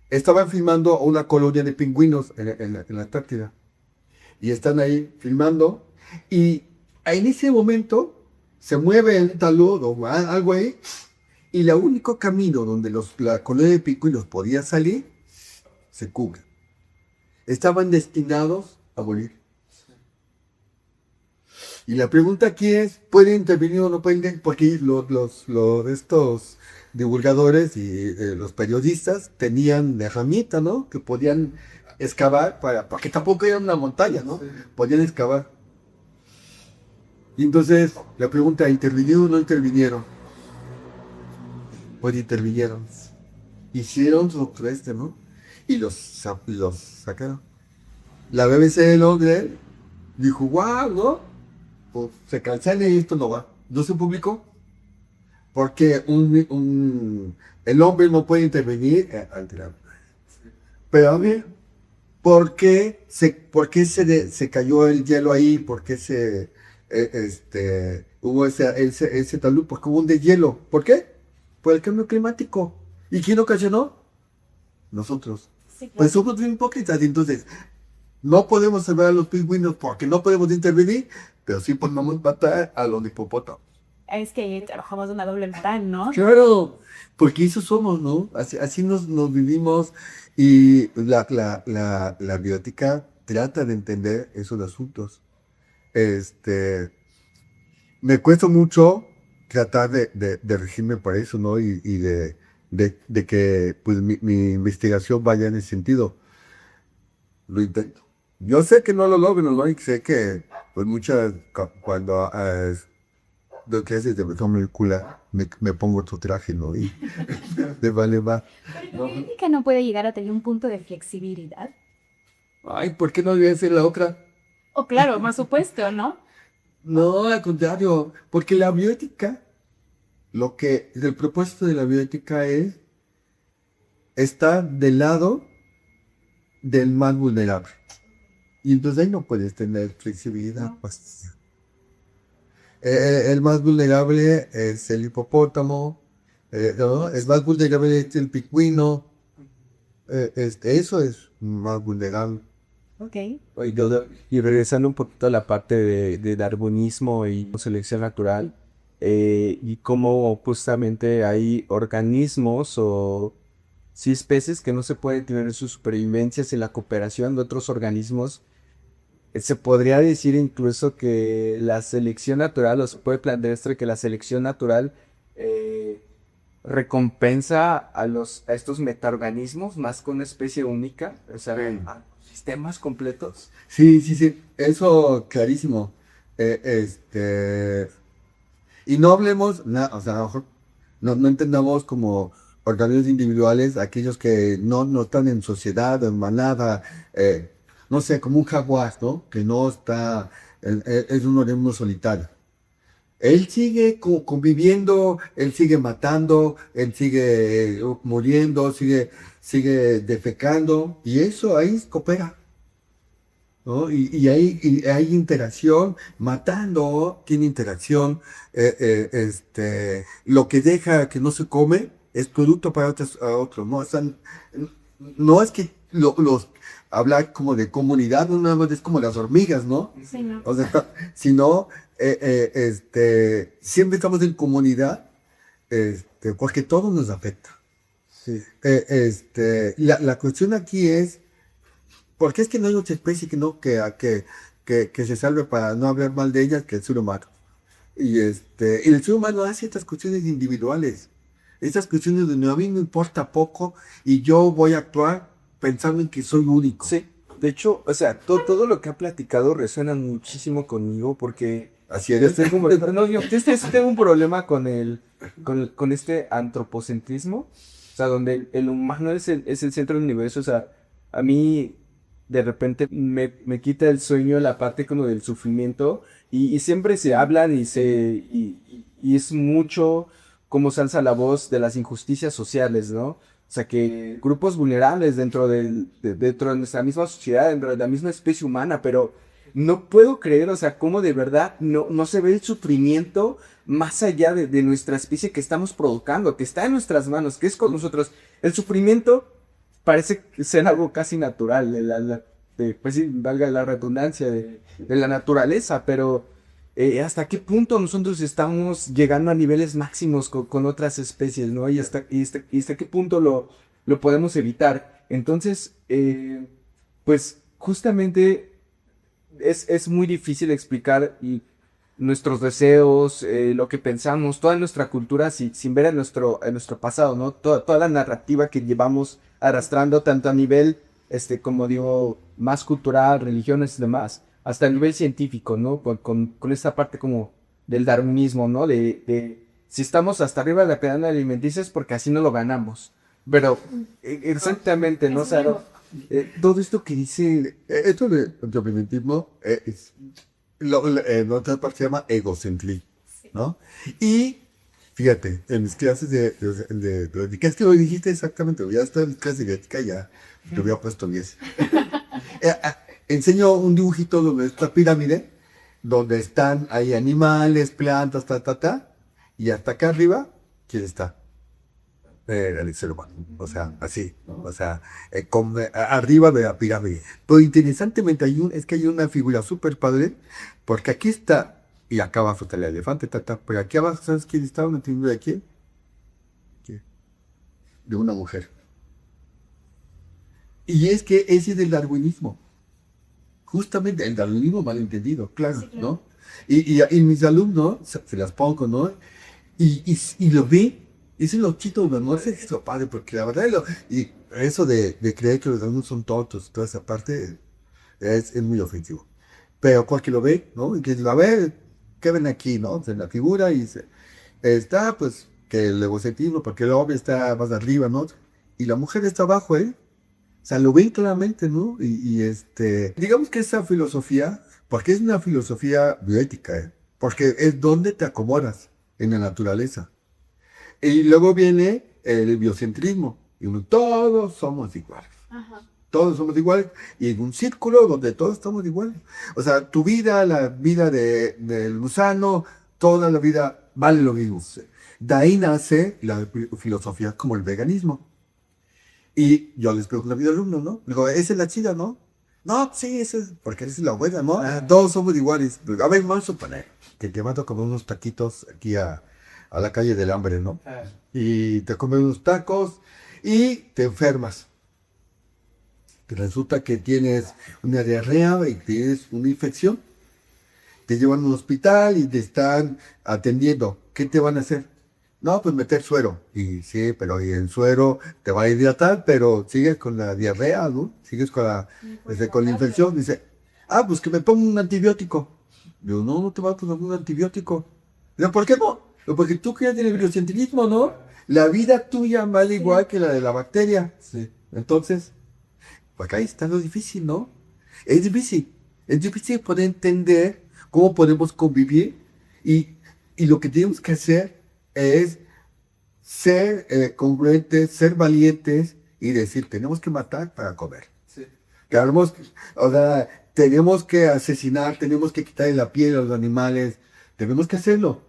estaban filmando a una colonia de pingüinos en la Antártida. Y están ahí filmando. Y en ese momento se mueve el talud o algo ahí. Y el único camino donde la colonia de pingüinos podía salir se cubre. Estaban destinados a morir. Y la pregunta aquí es, ¿pueden intervenir o no pueden intervenir? Porque estos divulgadores y los periodistas tenían la herramienta, ¿no? Que podían excavar porque tampoco era una montaña, ¿no? Podían excavar. Y entonces, la pregunta, ¿intervinieron o no intervinieron? Pues intervinieron. Hicieron su ¿no? Y los sacaron. La BBC de Londres dijo, wow, ¿no? Pues se cancela y esto no va. No se publicó. Porque el hombre no puede intervenir ante la... Pero a ver, ¿por qué se cayó el hielo ahí? ¿Por qué hubo ese talud? Porque hubo un deshielo. ¿Por qué? Por el cambio climático. ¿Y quién ocasionó? Nosotros. Sí, claro. Pues somos bien hipócritas. Entonces, no podemos salvar a los pingüinos porque no podemos intervenir, pero sí podemos matar a los hipopótamos. Es que trabajamos una doble ventana, ¿no? Claro, porque eso somos, ¿no? Así nos vivimos y la biótica trata de entender esos asuntos. Me cuesta mucho tratar de regirme para eso, ¿no? Y de que pues, mi investigación vaya en ese sentido. Lo intento. Yo sé que no lo logro, ¿no? Y sé que pues cuando doy clases de molécula me pongo otro traje, ¿no? Y de vale va. Pero la ética no puede llegar a tener un punto de flexibilidad. Ay, ¿por qué no debe ser la otra? Oh, claro, por supuesto, ¿no? No, al contrario, porque la bioética, el propósito de la bioética es estar del lado del más vulnerable. Y entonces ahí no puedes tener flexibilidad. Pues. El más vulnerable es el hipopótamo, ¿no? El más vulnerable es el pingüino. Eso es más vulnerable. Ok. Y regresando un poquito a la parte de darwinismo y selección natural, y cómo justamente hay organismos o sí, especies que no se pueden tener su supervivencia sin la cooperación de otros organismos. Se podría decir incluso que la selección natural, o se puede plantear esto, que la selección natural recompensa a estos metaorganismos más que una especie única, o sea, a sistemas completos. Sí, eso clarísimo. Y no hablemos, o sea, a lo mejor no entendamos como organismos individuales aquellos que no están en sociedad, en manada, no sé, como un jaguar, ¿no? Que no está, es un organismo solitario. Él sigue conviviendo, él sigue matando, él sigue muriendo, sigue defecando, y eso ahí coopera. ¿No? Y hay interacción, matando, tiene interacción, lo que deja que no se come es producto para otros, ¿no? O sea, no es que hablar como de comunidad, no nada más es como las hormigas, ¿no? Sí, no. O sea, sino, siempre estamos en comunidad, porque todo nos afecta. Sí. La cuestión aquí es, porque es que no hay otra especie que se salve para no hablar mal de ellas que el ser humano. Y el ser humano hace estas cuestiones individuales. Estas cuestiones donde a mí me importa poco y yo voy a actuar pensando en que soy único. Sí, de hecho, o sea, todo lo que ha platicado resuena muchísimo conmigo porque Así yo es. estoy como, no, yo tengo un problema con este antropocentrismo, o sea, donde el humano es el centro del universo, o sea, a mí de repente me quita el sueño la parte como del sufrimiento y siempre se hablan y es mucho como se alza la voz de las injusticias sociales, ¿no? O sea, que grupos vulnerables dentro de nuestra misma sociedad, dentro de la misma especie humana, pero no puedo creer, o sea, cómo de verdad no se ve el sufrimiento más allá de nuestra especie que estamos provocando, que está en nuestras manos, que es con nosotros. El sufrimiento parece ser algo casi natural, pues sí, valga la redundancia, de la naturaleza, pero ¿hasta qué punto nosotros estamos llegando a niveles máximos con otras especies, ¿no? Y hasta qué punto lo podemos evitar. Entonces, pues justamente es muy difícil explicar nuestros deseos, lo que pensamos, toda nuestra cultura sin ver en nuestro pasado, ¿no? Toda la narrativa que llevamos arrastrando tanto a nivel, como digo, más cultural, religiones y demás, hasta a nivel científico, ¿no? Con esta parte como del darwinismo, ¿no? De si estamos hasta arriba de la cadena alimenticia es porque así no lo ganamos. Pero exactamente, ¿no? O sea, todo esto que dice... Esto de antropometrismo en otra parte se llama egocentrismo, ¿no? Y fíjate, en mis clases de es que lo dijiste exactamente, ya está en clases de ética, ya te hubiera puesto 10. Enseño un dibujito donde está pirámide, donde están ahí animales, plantas, y hasta acá arriba, ¿quién está? El ser humano, o sea, así, o sea, arriba de la pirámide. Pero interesantemente es que hay una figura súper padre, porque aquí está, y acá abajo está el elefante, pero aquí abajo, ¿sabes quién está? ¿Una figura de quién? ¿Qué? De una mujer. Y es que ese es el darwinismo. Justamente el darwinismo malentendido, claro, sí, ¿no? Y mis alumnos, se las pongo, ¿no? Y lo ve. Ese es lo chito, ¿no? Ese es lo padre, porque la verdad, y eso de creer que los alumnos son tontos, toda esa parte, es muy ofensivo. Pero cualquiera lo ve, ¿no? Y que a ver, ¿qué ven aquí, no? En la figura y está, pues, que el egocentrismo, porque el hombre está más arriba, ¿no? Y la mujer está abajo, ¿eh? O sea, lo ven claramente, ¿no? Digamos que esa filosofía, porque es una filosofía bioética, ¿eh? Porque es donde te acomodas en la naturaleza. Y luego viene el biocentrismo. Y todos somos iguales. Ajá. Todos somos iguales. Y en un círculo donde todos estamos iguales. O sea, tu vida, la vida del gusano, toda la vida vale lo mismo. De ahí nace la filosofía como el veganismo. Y yo les pregunto a mis alumnos, ¿no? Digo, esa es la chida, ¿no? No, sí, porque esa es la buena, ¿no? Todos somos iguales. A ver, vamos a suponer que te mando como unos taquitos aquí a la calle del hambre, ¿no? Y te comes unos tacos y te enfermas. Te resulta que tienes una diarrea y tienes una infección. Te llevan a un hospital y te están atendiendo. ¿Qué te van a hacer? No, pues meter suero. Y sí, pero y el suero te va a hidratar, pero sigues con la diarrea, ¿no? Sigues con la infección. Dice, pues que me ponga un antibiótico. Digo, no te vas a poner un antibiótico. Digo, ¿por qué no? Porque tú creas en el biocentrismo, ¿no? La vida tuya vale igual que la de la bacteria. Sí. Entonces, pues ahí está lo difícil, ¿no? Es difícil. Es difícil poder entender cómo podemos convivir y lo que tenemos que hacer es ser congruentes, ser valientes y decir, tenemos que matar para comer. Sí. Tenemos que asesinar, tenemos que quitarle la piel a los animales, tenemos que hacerlo.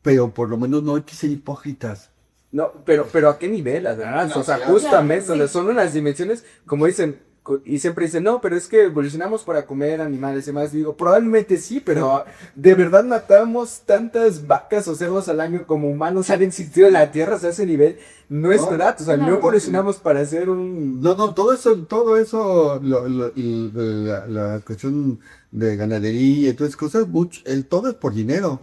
Pero por lo menos no hay que ser hipócritas. No, pero ¿a qué nivel? O sea, justamente, sí. Son unas dimensiones, como dicen, y siempre dicen, no, pero es que evolucionamos para comer animales y más. Digo, probablemente sí, pero ¿de verdad matamos tantas vacas o cerdos al año como humanos han existido en la Tierra? O sea, ese nivel no es verdad. O sea, no evolucionamos para hacer un... No, todo eso, la cuestión de ganadería y todas esas cosas, todo es por dinero.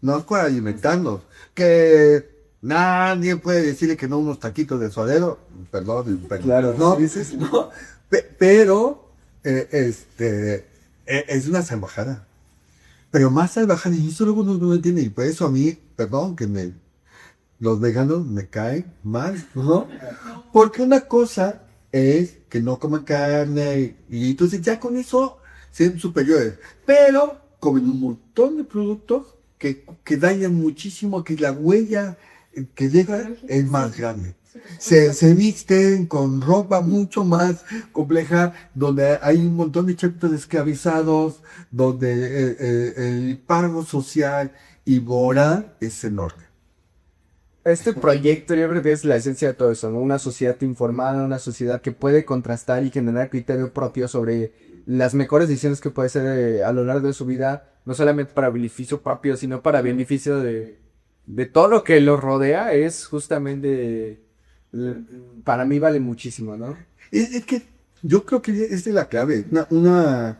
No es para alimentarnos. Que nadie puede decirle que no a unos taquitos de suadero. Perdón, Claro, no. sí, sí, sí. No, pero es una salvajada. Pero más salvajada, y eso luego no entiende. Y por eso a mí, perdón, los veganos me caen mal, ¿no? Porque una cosa es que no coman carne y entonces ya con eso sean superiores. Pero comen un montón de productos que dañan muchísimo, que la huella que llega es más grande. Se visten con ropa mucho más compleja, donde hay un montón de cheptos esclavizados, donde el paro social y moral es enorme. Este proyecto yo creo que es la esencia de todo eso, ¿no? Una sociedad informada, una sociedad que puede contrastar y generar criterio propio sobre las mejores decisiones que puede hacer a lo largo de su vida, no solamente para beneficio propio, sino para beneficio de todo lo que lo rodea, es justamente, para mí vale muchísimo, ¿no? Es que yo creo que esta es la clave, una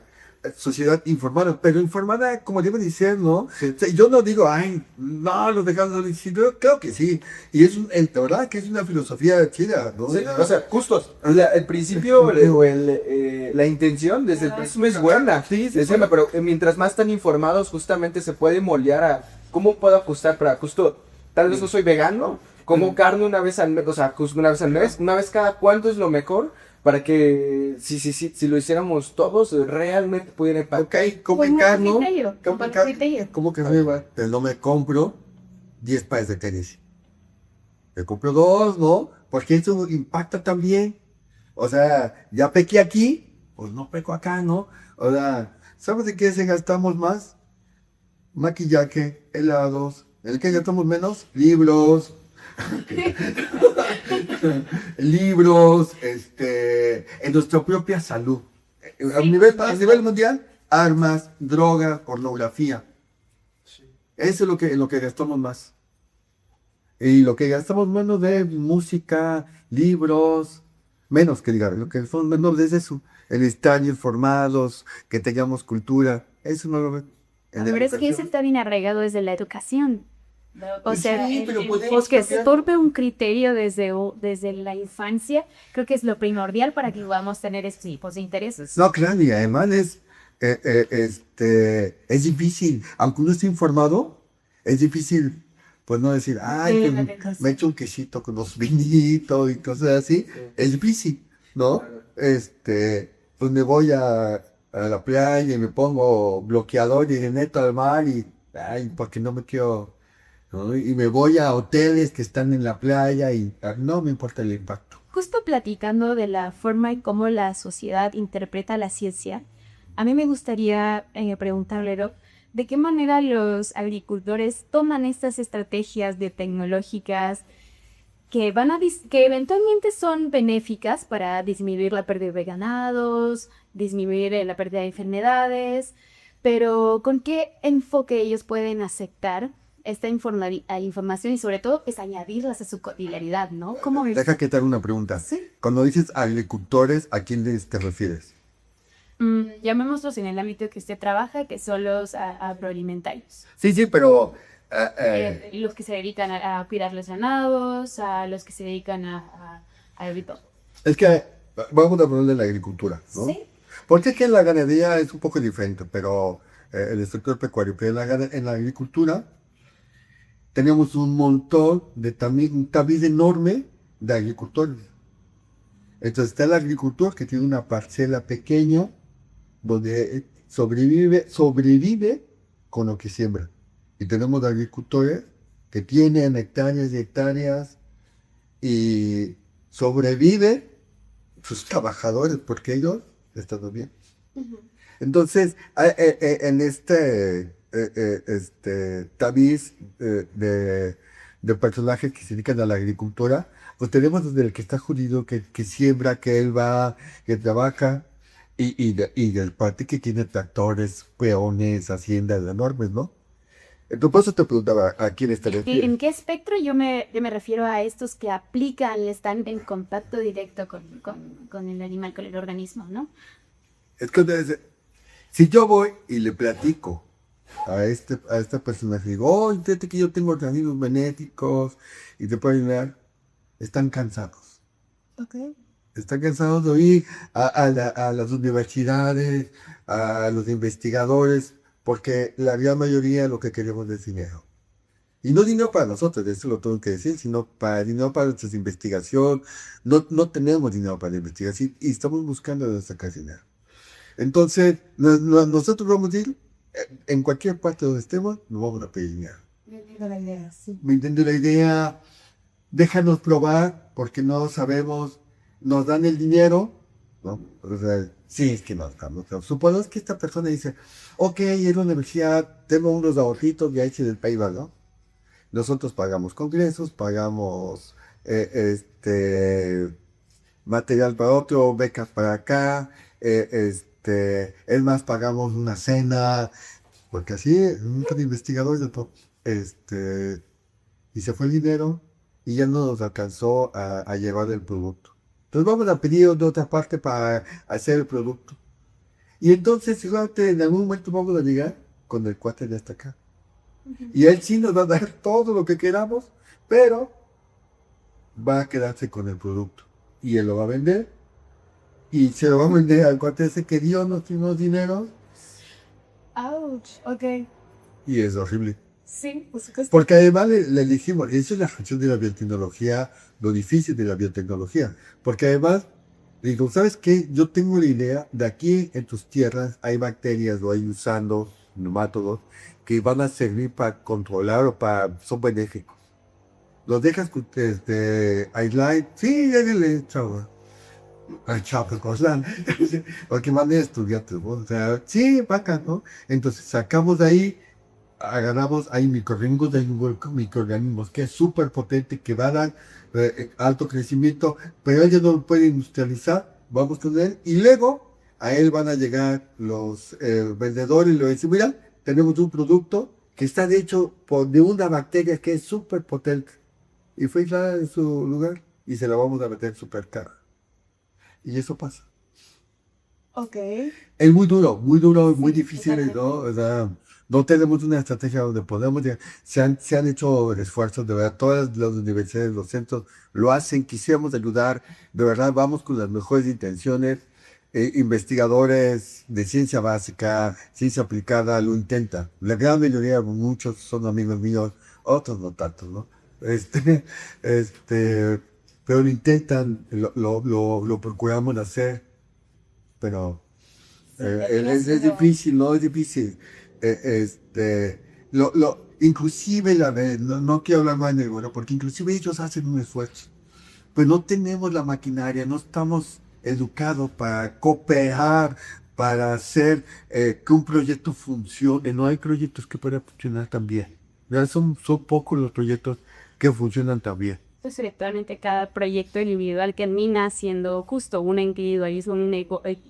sociedad informada, pero informada como debe de ser, ¿no? O sea, yo no digo, ay, no, los dejamos de decir, yo creo que sí, y la verdad que es una filosofía chida, ¿no? Sí, o sea, justos. El principio la intención desde el principio es buena. Sí, pero mientras más están informados, justamente se puede moldear a cómo puedo ajustar para justo, tal vez no soy vegano, como carne una vez al mes, o sea, justo una vez al mes, una vez cada cuánto es lo mejor, para que si lo hiciéramos todos, realmente pudiera impactar. Ok, como Pues, carne, buen criterio. como que pero no me compro 10 pares de tenis. Me compro 2, ¿no? Porque eso impacta también. O sea, ya pequé aquí, pues no peco acá, ¿no? O sea, ¿sabes de qué se gastamos más? Maquillaje, helados. ¿En el que gastamos menos? Libros. Libros, en nuestra propia salud. A nivel mundial, armas, droga, pornografía. Eso es lo que gastamos más. Y lo que gastamos menos de música, libros, menos que diga, lo que gastamos menos es eso. El estar informados, que tengamos cultura. Eso no lo veo. Pero es que eso está bien arraigado desde la educación. O sea, Sí, pero podemos pues que cambiar. estorbe un criterio desde la infancia, creo que es lo primordial para que podamos tener estos tipos de intereses. No, claro, y además es difícil, aunque uno esté informado, es difícil, pues no decir, ay, Sí, me echo un quesito con los vinitos y cosas así, es difícil, ¿no? Pues me voy a la playa y me pongo bloqueador y me meto al mar y, ay, porque no me quiero, ¿no? Y me voy a hoteles que están en la playa y no me importa el impacto. Justo platicando de la forma y cómo la sociedad interpreta la ciencia, a mí me gustaría preguntarle, Rob, ¿de qué manera los agricultores toman estas estrategias de tecnológicas que que eventualmente son benéficas para disminuir la pérdida de ganados, disminuir la pérdida de enfermedades, pero con qué enfoque ellos pueden aceptar esta información y sobre todo pues añadirlas a su cotidianidad, ¿no? ¿Cómo ves? Deja que te haga una pregunta. Sí. Cuando dices agricultores, ¿a quién te refieres? Llamémoslos en el ámbito que usted trabaja, que son los agroalimentarios. Sí, pero Los que se dedican a cuidar los ganados, a los que se dedican a todo. es que vamos a hablar de la agricultura, ¿no? Sí. Porque es que en la ganadería es un poco diferente, pero el sector pecuario, pero en la agricultura tenemos un montón un tabiz enorme de agricultores. Entonces está el agricultor que tiene una parcela pequeña donde sobrevive con lo que siembra. Y tenemos agricultores que tienen hectáreas y hectáreas y sobreviven sus trabajadores porque ellos están bien. Entonces, en tabiz de personajes que se dedican a la agricultura, pues tenemos desde el que está jodido, que siembra, que él va, que trabaja, y del parte que tiene tractores, peones, haciendas enormes, ¿no? Entonces, por eso te preguntaba, ¿a quién está ¿En refiriendo? qué espectro yo me refiero a estos que aplican, están en contacto directo con el animal, con el organismo, ¿no? Es que si yo voy y le platico a esta persona. Le digo, oh, fíjate que yo tengo organismos benéficos y te puedo ayudar. Están cansados. Ok. Están cansados de oír a las universidades, a los investigadores, porque la gran mayoría lo que queremos es dinero. Y no dinero para nosotros, eso lo tengo que decir, sino para dinero para nuestra investigación. No tenemos dinero para la investigación y estamos buscando de sacar dinero. Entonces, nosotros vamos a ir, en cualquier parte donde estemos, nos vamos a pedir dinero. Vendiendo la idea, sí. Vendiendo la idea, déjanos probar, porque no sabemos, nos dan el dinero, ¿no? O sea, sí, es que nos damos. Suponemos que esta persona dice, ok, en la universidad tengo unos ahorritos y ahí se del PayPal, ¿no? Nosotros pagamos congresos, pagamos material para otro, becas para acá, es más, pagamos una cena, porque así, un investigador de todo, y se fue el dinero y ya no nos alcanzó a llevar el producto. Entonces vamos a pedir de otra parte para hacer el producto. Y entonces, fíjate, en algún momento vamos a llegar con el cuate de hasta acá. Y él sí nos va a dar todo lo que queramos, pero va a quedarse con el producto. Y él lo va a vender. Y se lo va a vender al cuate ese que dio nuestros dinero. Ouch, ok. Y es horrible. Sí, por supuesto. Porque además le dijimos, eso es la función de la biotecnología, lo difícil de la biotecnología. Porque además, digo, ¿sabes qué? Yo tengo la idea, de aquí en tus tierras hay bacterias o hay gusanos, neumátodos, que van a servir para controlar o para, son benéficos. Los dejas aislar, sí, déjale, chao. Ay, chao, pues, cosas. Porque van a estudiar, ¿no? O sea, sí, bacán, ¿no? Entonces sacamos de ahí, agarramos, hay microorganismos que es súper potente, que va a dar alto crecimiento, pero él ya no lo puede industrializar, vamos con él, y luego a él van a llegar los vendedores y le dicen, mira, tenemos un producto que está hecho de una bacteria que es súper potente, y fue aislada en su lugar, y se la vamos a meter súper cara. Y eso pasa. Ok. Es muy duro, muy difícil, ¿no? O sea, no tenemos una estrategia donde podemos llegar. Se han hecho esfuerzos, de verdad, todas las universidades, los centros lo hacen, quisiéramos ayudar, de verdad, vamos con las mejores intenciones. Investigadores de ciencia básica, ciencia aplicada, lo intentan. La gran mayoría, muchos son amigos míos, otros no tanto, ¿no? Este, pero lo intentan, lo procuramos hacer, pero es difícil, ¿no? Es difícil. Inclusive, no quiero hablar mal de bueno, porque inclusive ellos hacen un esfuerzo. Pues no tenemos la maquinaria, no estamos educados para cooperar, para hacer que un proyecto funcione. No hay proyectos que puedan funcionar tan bien. Ya son pocos los proyectos que funcionan tan bien. Pues eventualmente cada proyecto individual termina siendo justo un individualismo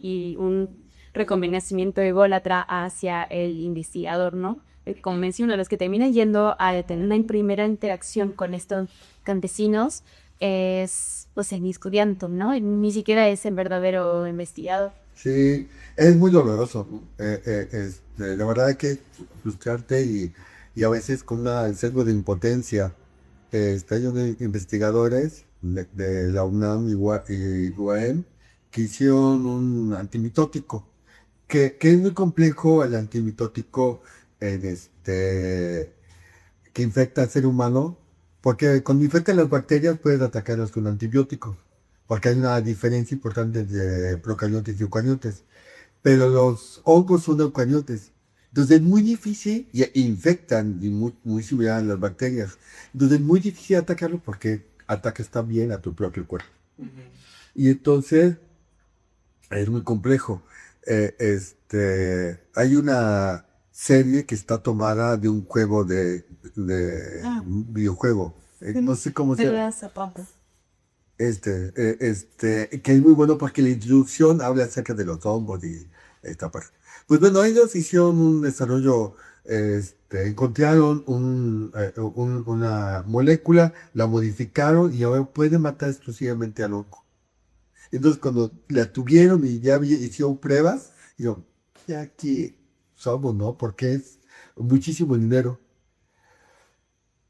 y un reconocimiento ególatra hacia el investigador, ¿no? Como menciono, los que terminan yendo a tener una primera interacción con estos campesinos es pues el estudiante, ¿no? Ni siquiera es el verdadero investigador. Sí, es muy doloroso. La verdad es que frustrarte y a veces con un sesgo de impotencia. Hay unos investigadores de la UNAM y UAM que hicieron un antimitótico, que es muy complejo el antimitótico que infecta al ser humano, porque cuando infectan las bacterias puedes atacarlas con antibióticos, porque hay una diferencia importante entre procariotes y eucariotes, pero los hongos son eucariotes. Entonces es muy difícil, y infectan, y muy similar a las bacterias. Entonces es muy difícil atacarlo porque atacas también a tu propio cuerpo. Y entonces es muy complejo. Hay una serie que está tomada de un juego un videojuego. No sé cómo se llama. Que es muy bueno porque la introducción habla acerca de los hongos y esta parte. Pues bueno, ellos hicieron un desarrollo, encontraron una molécula, la modificaron y ahora pueden matar exclusivamente al hongo. Entonces cuando la tuvieron y ya hicieron pruebas, digo, ya aquí somos, ¿no? Porque muchísimo dinero.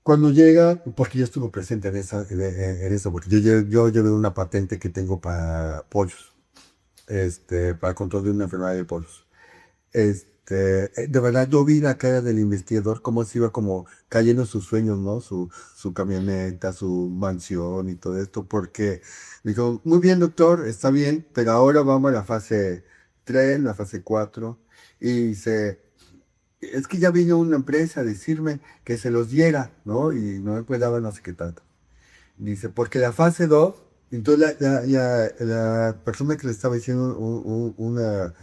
Cuando llega, porque yo estuve presente en eso, porque yo llevé una patente que tengo para pollos, para control de una enfermedad de pollos. De verdad, yo vi la cara del investigador, cómo se iba como cayendo sus sueños, ¿no? Su camioneta, su mansión y todo esto, porque dijo, muy bien, doctor, está bien, pero ahora vamos a la fase 3, la fase 4, y dice, es que ya vino una empresa a decirme que se los diera, ¿no? Y no me puede dar no sé qué tanto. Dice, porque la fase 2, entonces la persona que le estaba diciendo, una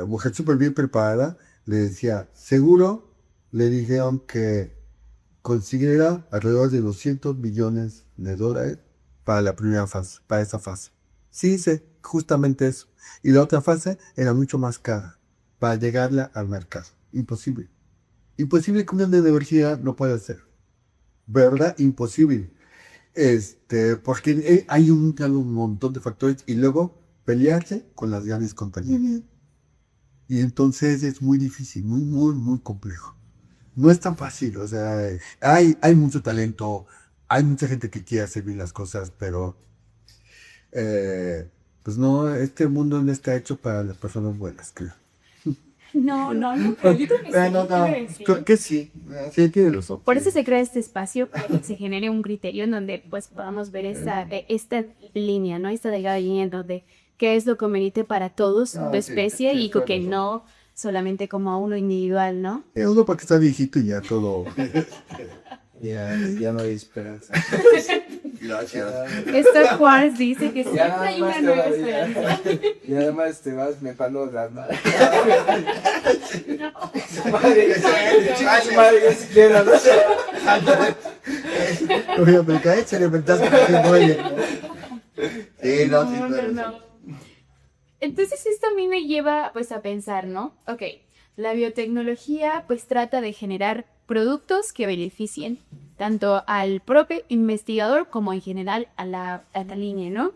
mujer súper bien preparada, le decía, seguro le dijeron que consiguiera alrededor de $200 millones para la primera fase, para esa fase. Sí, dice justamente eso. Y la otra fase era mucho más cara, para llegarla al mercado. Imposible. Imposible que una universidad no pueda hacer. ¿Verdad? Imposible. Porque hay un montón de factores y luego pelearse con las grandes compañías. Y entonces es muy difícil, muy, muy, muy complejo. No es tan fácil, o sea, hay mucho talento, hay mucha gente que quiere hacer bien las cosas, pero pues no, este mundo no está hecho para las personas buenas, creo. No, pero yo creo que sí, No, creo que sí. creo que sí, sí tiene razón. Por eso se crea este espacio, para que se genere un criterio en donde pues podamos ver esta línea, ¿no? Esta delgada línea en donde qué es lo conveniente para todos, tu Sí, especie, sí, y claro. que no solamente como a uno individual, ¿no? Uno porque está viejito y ya todo. Ya no hay esperanza. Gracias. Esto Juárez dice que siempre Ya hay nada más una nueva te vas, esperanza. y además te vas mepando las madres. No. Su madre ya se quiera, ¿no? Oye, me cae, se le mentaste que oye. Sí, no, sí, No. Entonces esto a mí me lleva pues a pensar, ¿no? Ok, la biotecnología pues trata de generar productos que beneficien tanto al propio investigador como en general a la línea, ¿no?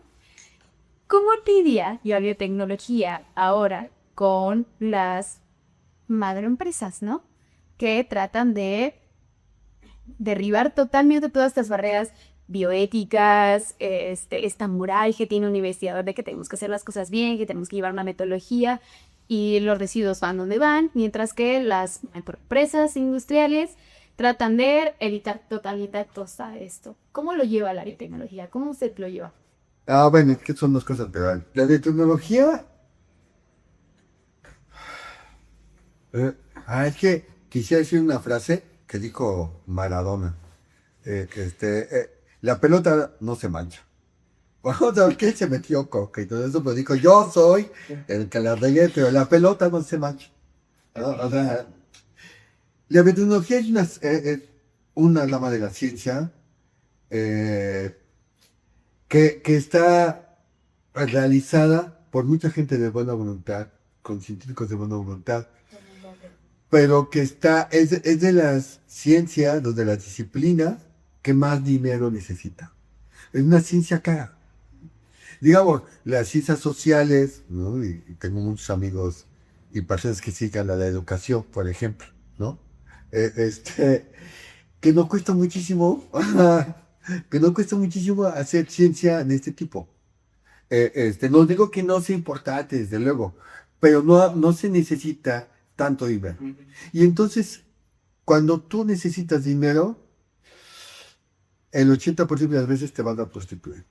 ¿Cómo lidia la biotecnología ahora con las macroempresas, ¿no? Que tratan de derribar totalmente todas estas barreras bioéticas, esta moral que tiene un investigador de que tenemos que hacer las cosas bien, que tenemos que llevar una metodología y los residuos van donde van, mientras que las empresas industriales tratan de evitar totalmente todo esto. ¿Cómo lo lleva la biotecnología? ¿Cómo usted lo lleva? Bueno, es que son dos cosas, pero la de tecnología. Es que quisiera decir una frase que dijo Maradona. La pelota no se mancha. Bueno, ¿sabes qué? Se metió coca y todo eso, pero dijo, yo soy el que la regué, pero la pelota no se mancha. ¿No? O sea, la biotecnología es una rama de la ciencia eh, que está realizada por mucha gente de buena voluntad, con científicos de buena voluntad, pero que es de las ciencias, de las disciplinas que más dinero necesita. Es una ciencia cara. Digamos, las ciencias sociales, ¿no? Y tengo muchos amigos y personas que sigan la educación, por ejemplo, ¿no? Que no cuesta muchísimo, que no cuesta muchísimo hacer ciencia de este tipo. No digo que no sea importante, desde luego, pero no se necesita tanto dinero. Y entonces, cuando tú necesitas dinero, el 80% de las veces te van a prostituir.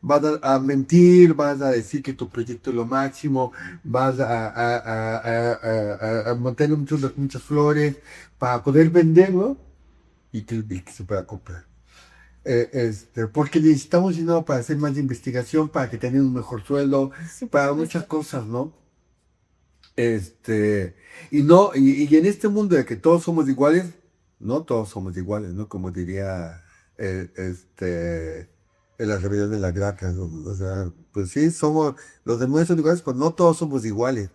Vas a mentir, vas a decir que tu proyecto es lo máximo, vas a mantener muchas flores para poder venderlo y que se pueda comprar. Porque necesitamos dinero para hacer más investigación, para que tengan un mejor sueldo, para muchas cosas, ¿no? Y en este mundo de que todos somos iguales, no todos somos iguales, ¿no? Como diría en la rebelión de la granja, ¿no? O sea, pues sí, los demás son iguales, pero no todos somos iguales.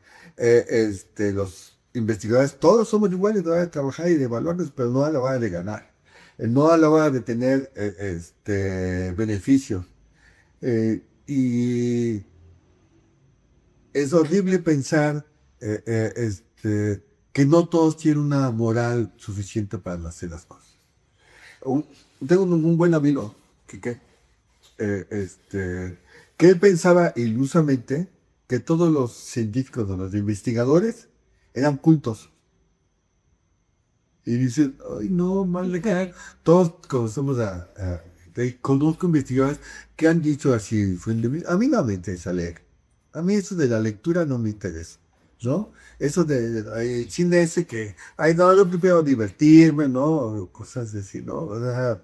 Los investigadores, todos somos iguales a la hora de trabajar y de evaluarnos, pero no a la hora de ganar, no a la hora de tener beneficios. Y es horrible pensar que no todos tienen una moral suficiente para hacer las cosas. Tengo un buen amigo que él pensaba ilusamente que todos los científicos o los investigadores eran cultos. Y dicen, ay no, mal de cara. Todos conocemos conozco investigadores que han dicho así, a mí no me interesa leer. A mí eso de la lectura no me interesa, ¿no? Eso de cine ese que, ay no, yo prefiero divertirme, ¿no? Cosas así, ¿no? O sea,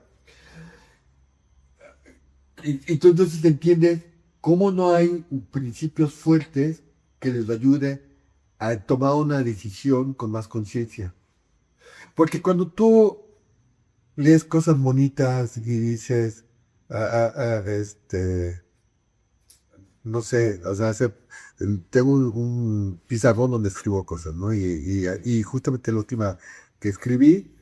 y tú entonces entiendes cómo no hay principios fuertes que les ayuden a tomar una decisión con más conciencia. Porque cuando tú lees cosas bonitas y dices, no sé, o sea, tengo un pizarrón donde escribo cosas, ¿no? Y justamente la última que escribí,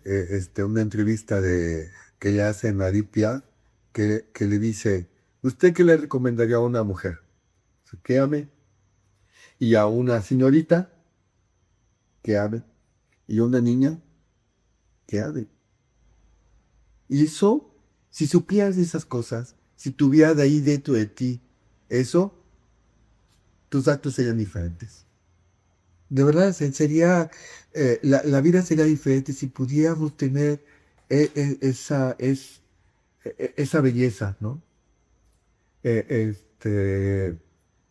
una entrevista que le hace a Aripia, que le dice, ¿usted qué le recomendaría a una mujer? Que ame, y a una señorita que ame, y a una niña que ame. Y eso, si supieras esas cosas, si tuvieras ahí dentro de ti eso, tus actos serían diferentes. De verdad, la vida sería diferente si pudiéramos tener esa belleza, ¿no?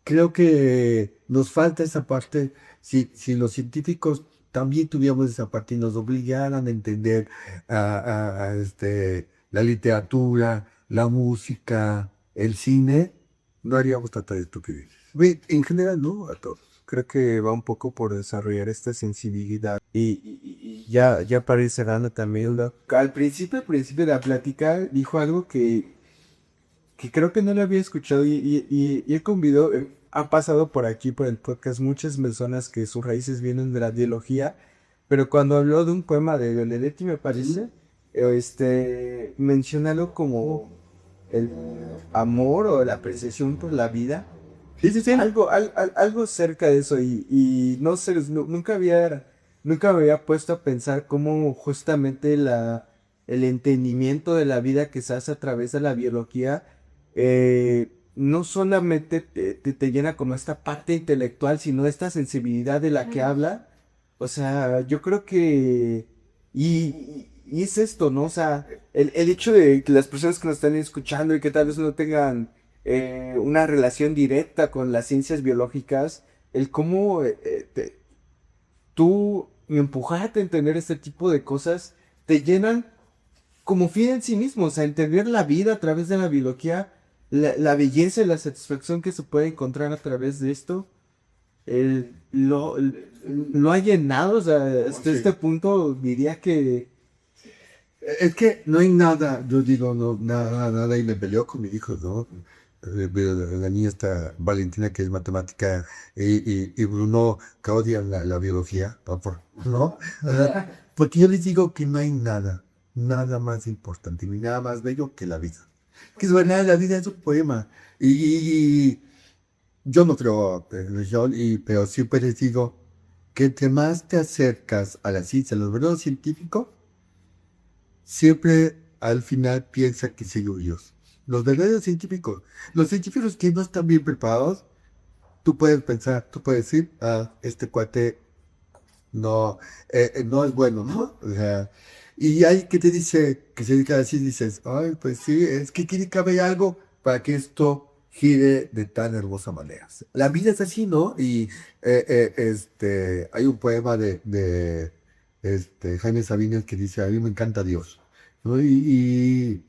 Creo que nos falta esa parte, si los científicos también tuviéramos esa parte y nos obligaran a entender la literatura, la música, el cine, no haríamos tanta estupidez. En general, no, a todos. Creo que va un poco por desarrollar esta sensibilidad. Y ya para ir cerrando también, al principio de la plática dijo algo que creo que no lo había escuchado y he convido, ha pasado por aquí, por el podcast, muchas personas que sus raíces vienen de la biología, pero cuando habló de un poema de Benedetti, me parece, menciona algo como el amor o la apreciación por la vida. Sí. Algo cerca de eso y no sé, nunca me había puesto a pensar cómo justamente el entendimiento de la vida que se hace a través de la biología no solamente te llena como esta parte intelectual, sino esta sensibilidad de la que habla. O sea, yo creo que... Y es esto, ¿no? O sea, el hecho de que las personas que nos están escuchando y que tal vez no tengan una relación directa con las ciencias biológicas, el cómo tú empujarte a entender este tipo de cosas te llenan como fin en sí mismos, a entender la vida a través de la biología, la belleza y la satisfacción que se puede encontrar a través de esto, lo ha llenado, o sea, hasta este punto diría que... Es que no hay nada, yo digo, no, nada, y me peleó con mi hijo, ¿no? La niña está Valentina, que es matemática, y Bruno, que odia la biología, ¿no? Porque yo les digo que no hay nada más importante ni nada más bello que la vida. Que es verdad, la vida es un poema. Y yo no creo en religión, pero siempre les digo que entre más te acercas a la ciencia, a los verdaderos científicos, siempre al final piensa que soy Dios. Los verdaderos científicos, los científicos que no están bien preparados, tú puedes pensar, tú puedes decir, este cuate no es bueno, ¿no? O sea, y hay que te dice, que se dedica así, dices, ay, pues sí, es que tiene que haber algo para que esto gire de tan hermosa manera. La vida es así, ¿no? Y hay un poema de Jaime Sabines que dice, a mí me encanta Dios, ¿no? Y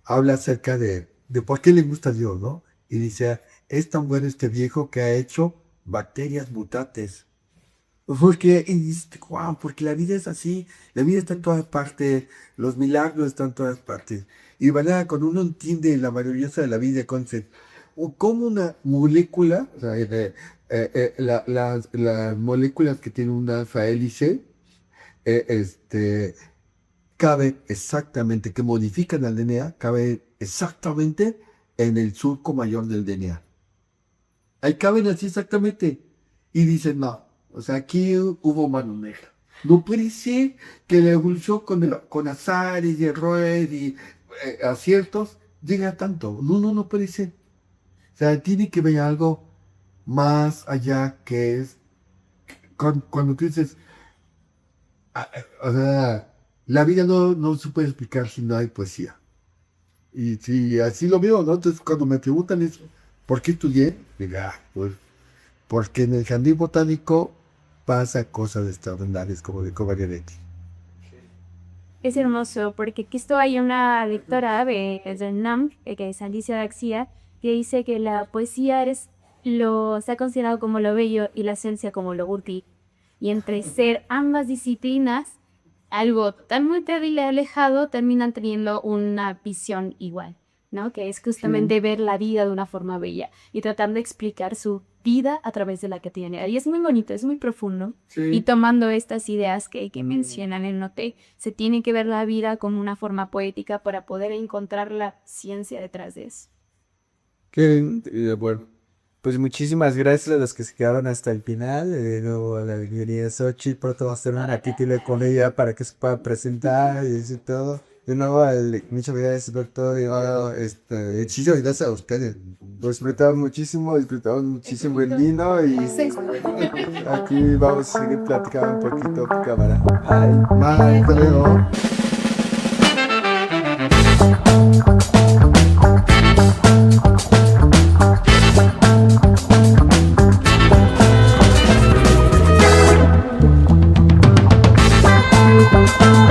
habla acerca de por qué le gusta Dios, ¿no? Y dice, es tan bueno este viejo que ha hecho bacterias mutantes. Porque, y dices, wow, porque la vida es así, la vida está en todas partes, los milagros están en todas partes. Y verdad, cuando uno entiende la maravillosa de la vida, como una molécula, o sea, las moléculas que tienen una alfa hélice, cabe exactamente, que modifican el DNA, cabe exactamente en el surco mayor del DNA. Ahí caben así exactamente. Y dicen, no, O sea, aquí hubo mano negra. No puede ser que la evolución con azares y errores y aciertos llegue a tanto. No puede ser. O sea, tiene que ver algo más allá que es cuando tú dices, o sea, la vida no se puede explicar si no hay poesía. Y si así lo veo, ¿no? Entonces, cuando me preguntan eso, ¿por qué estudié? Diga, pues, porque en el jardín botánico pasa cosas extraordinarias, como dijo Marianetti. Es hermoso, porque aquí hay una lectora de NAM, que es Alicia García, que dice que la poesía se ha considerado como lo bello y la ciencia como lo útil. Y entre ser ambas disciplinas, algo tan muy terrible y alejado, terminan teniendo una visión igual, ¿no? Que es justamente ver la vida de una forma bella y tratar de explicar su vida a través de la que tiene. Y es muy bonito, es muy profundo. Sí. Y tomando estas ideas que mencionan en Noté, se tiene que ver la vida con una forma poética para poder encontrar la ciencia detrás de eso. Bueno, pues muchísimas gracias a los que se quedaron hasta el final. Luego a la querida Xochitl, pronto va a hacer una título con ella para que se pueda presentar y decir todo. De nuevo, muchas gracias, doctor. Y ahora, muchísimas gracias a ustedes. Lo disfrutamos muchísimo el vino y aquí vamos a seguir platicando un poquito por cámara. Bye, hasta luego. Bye.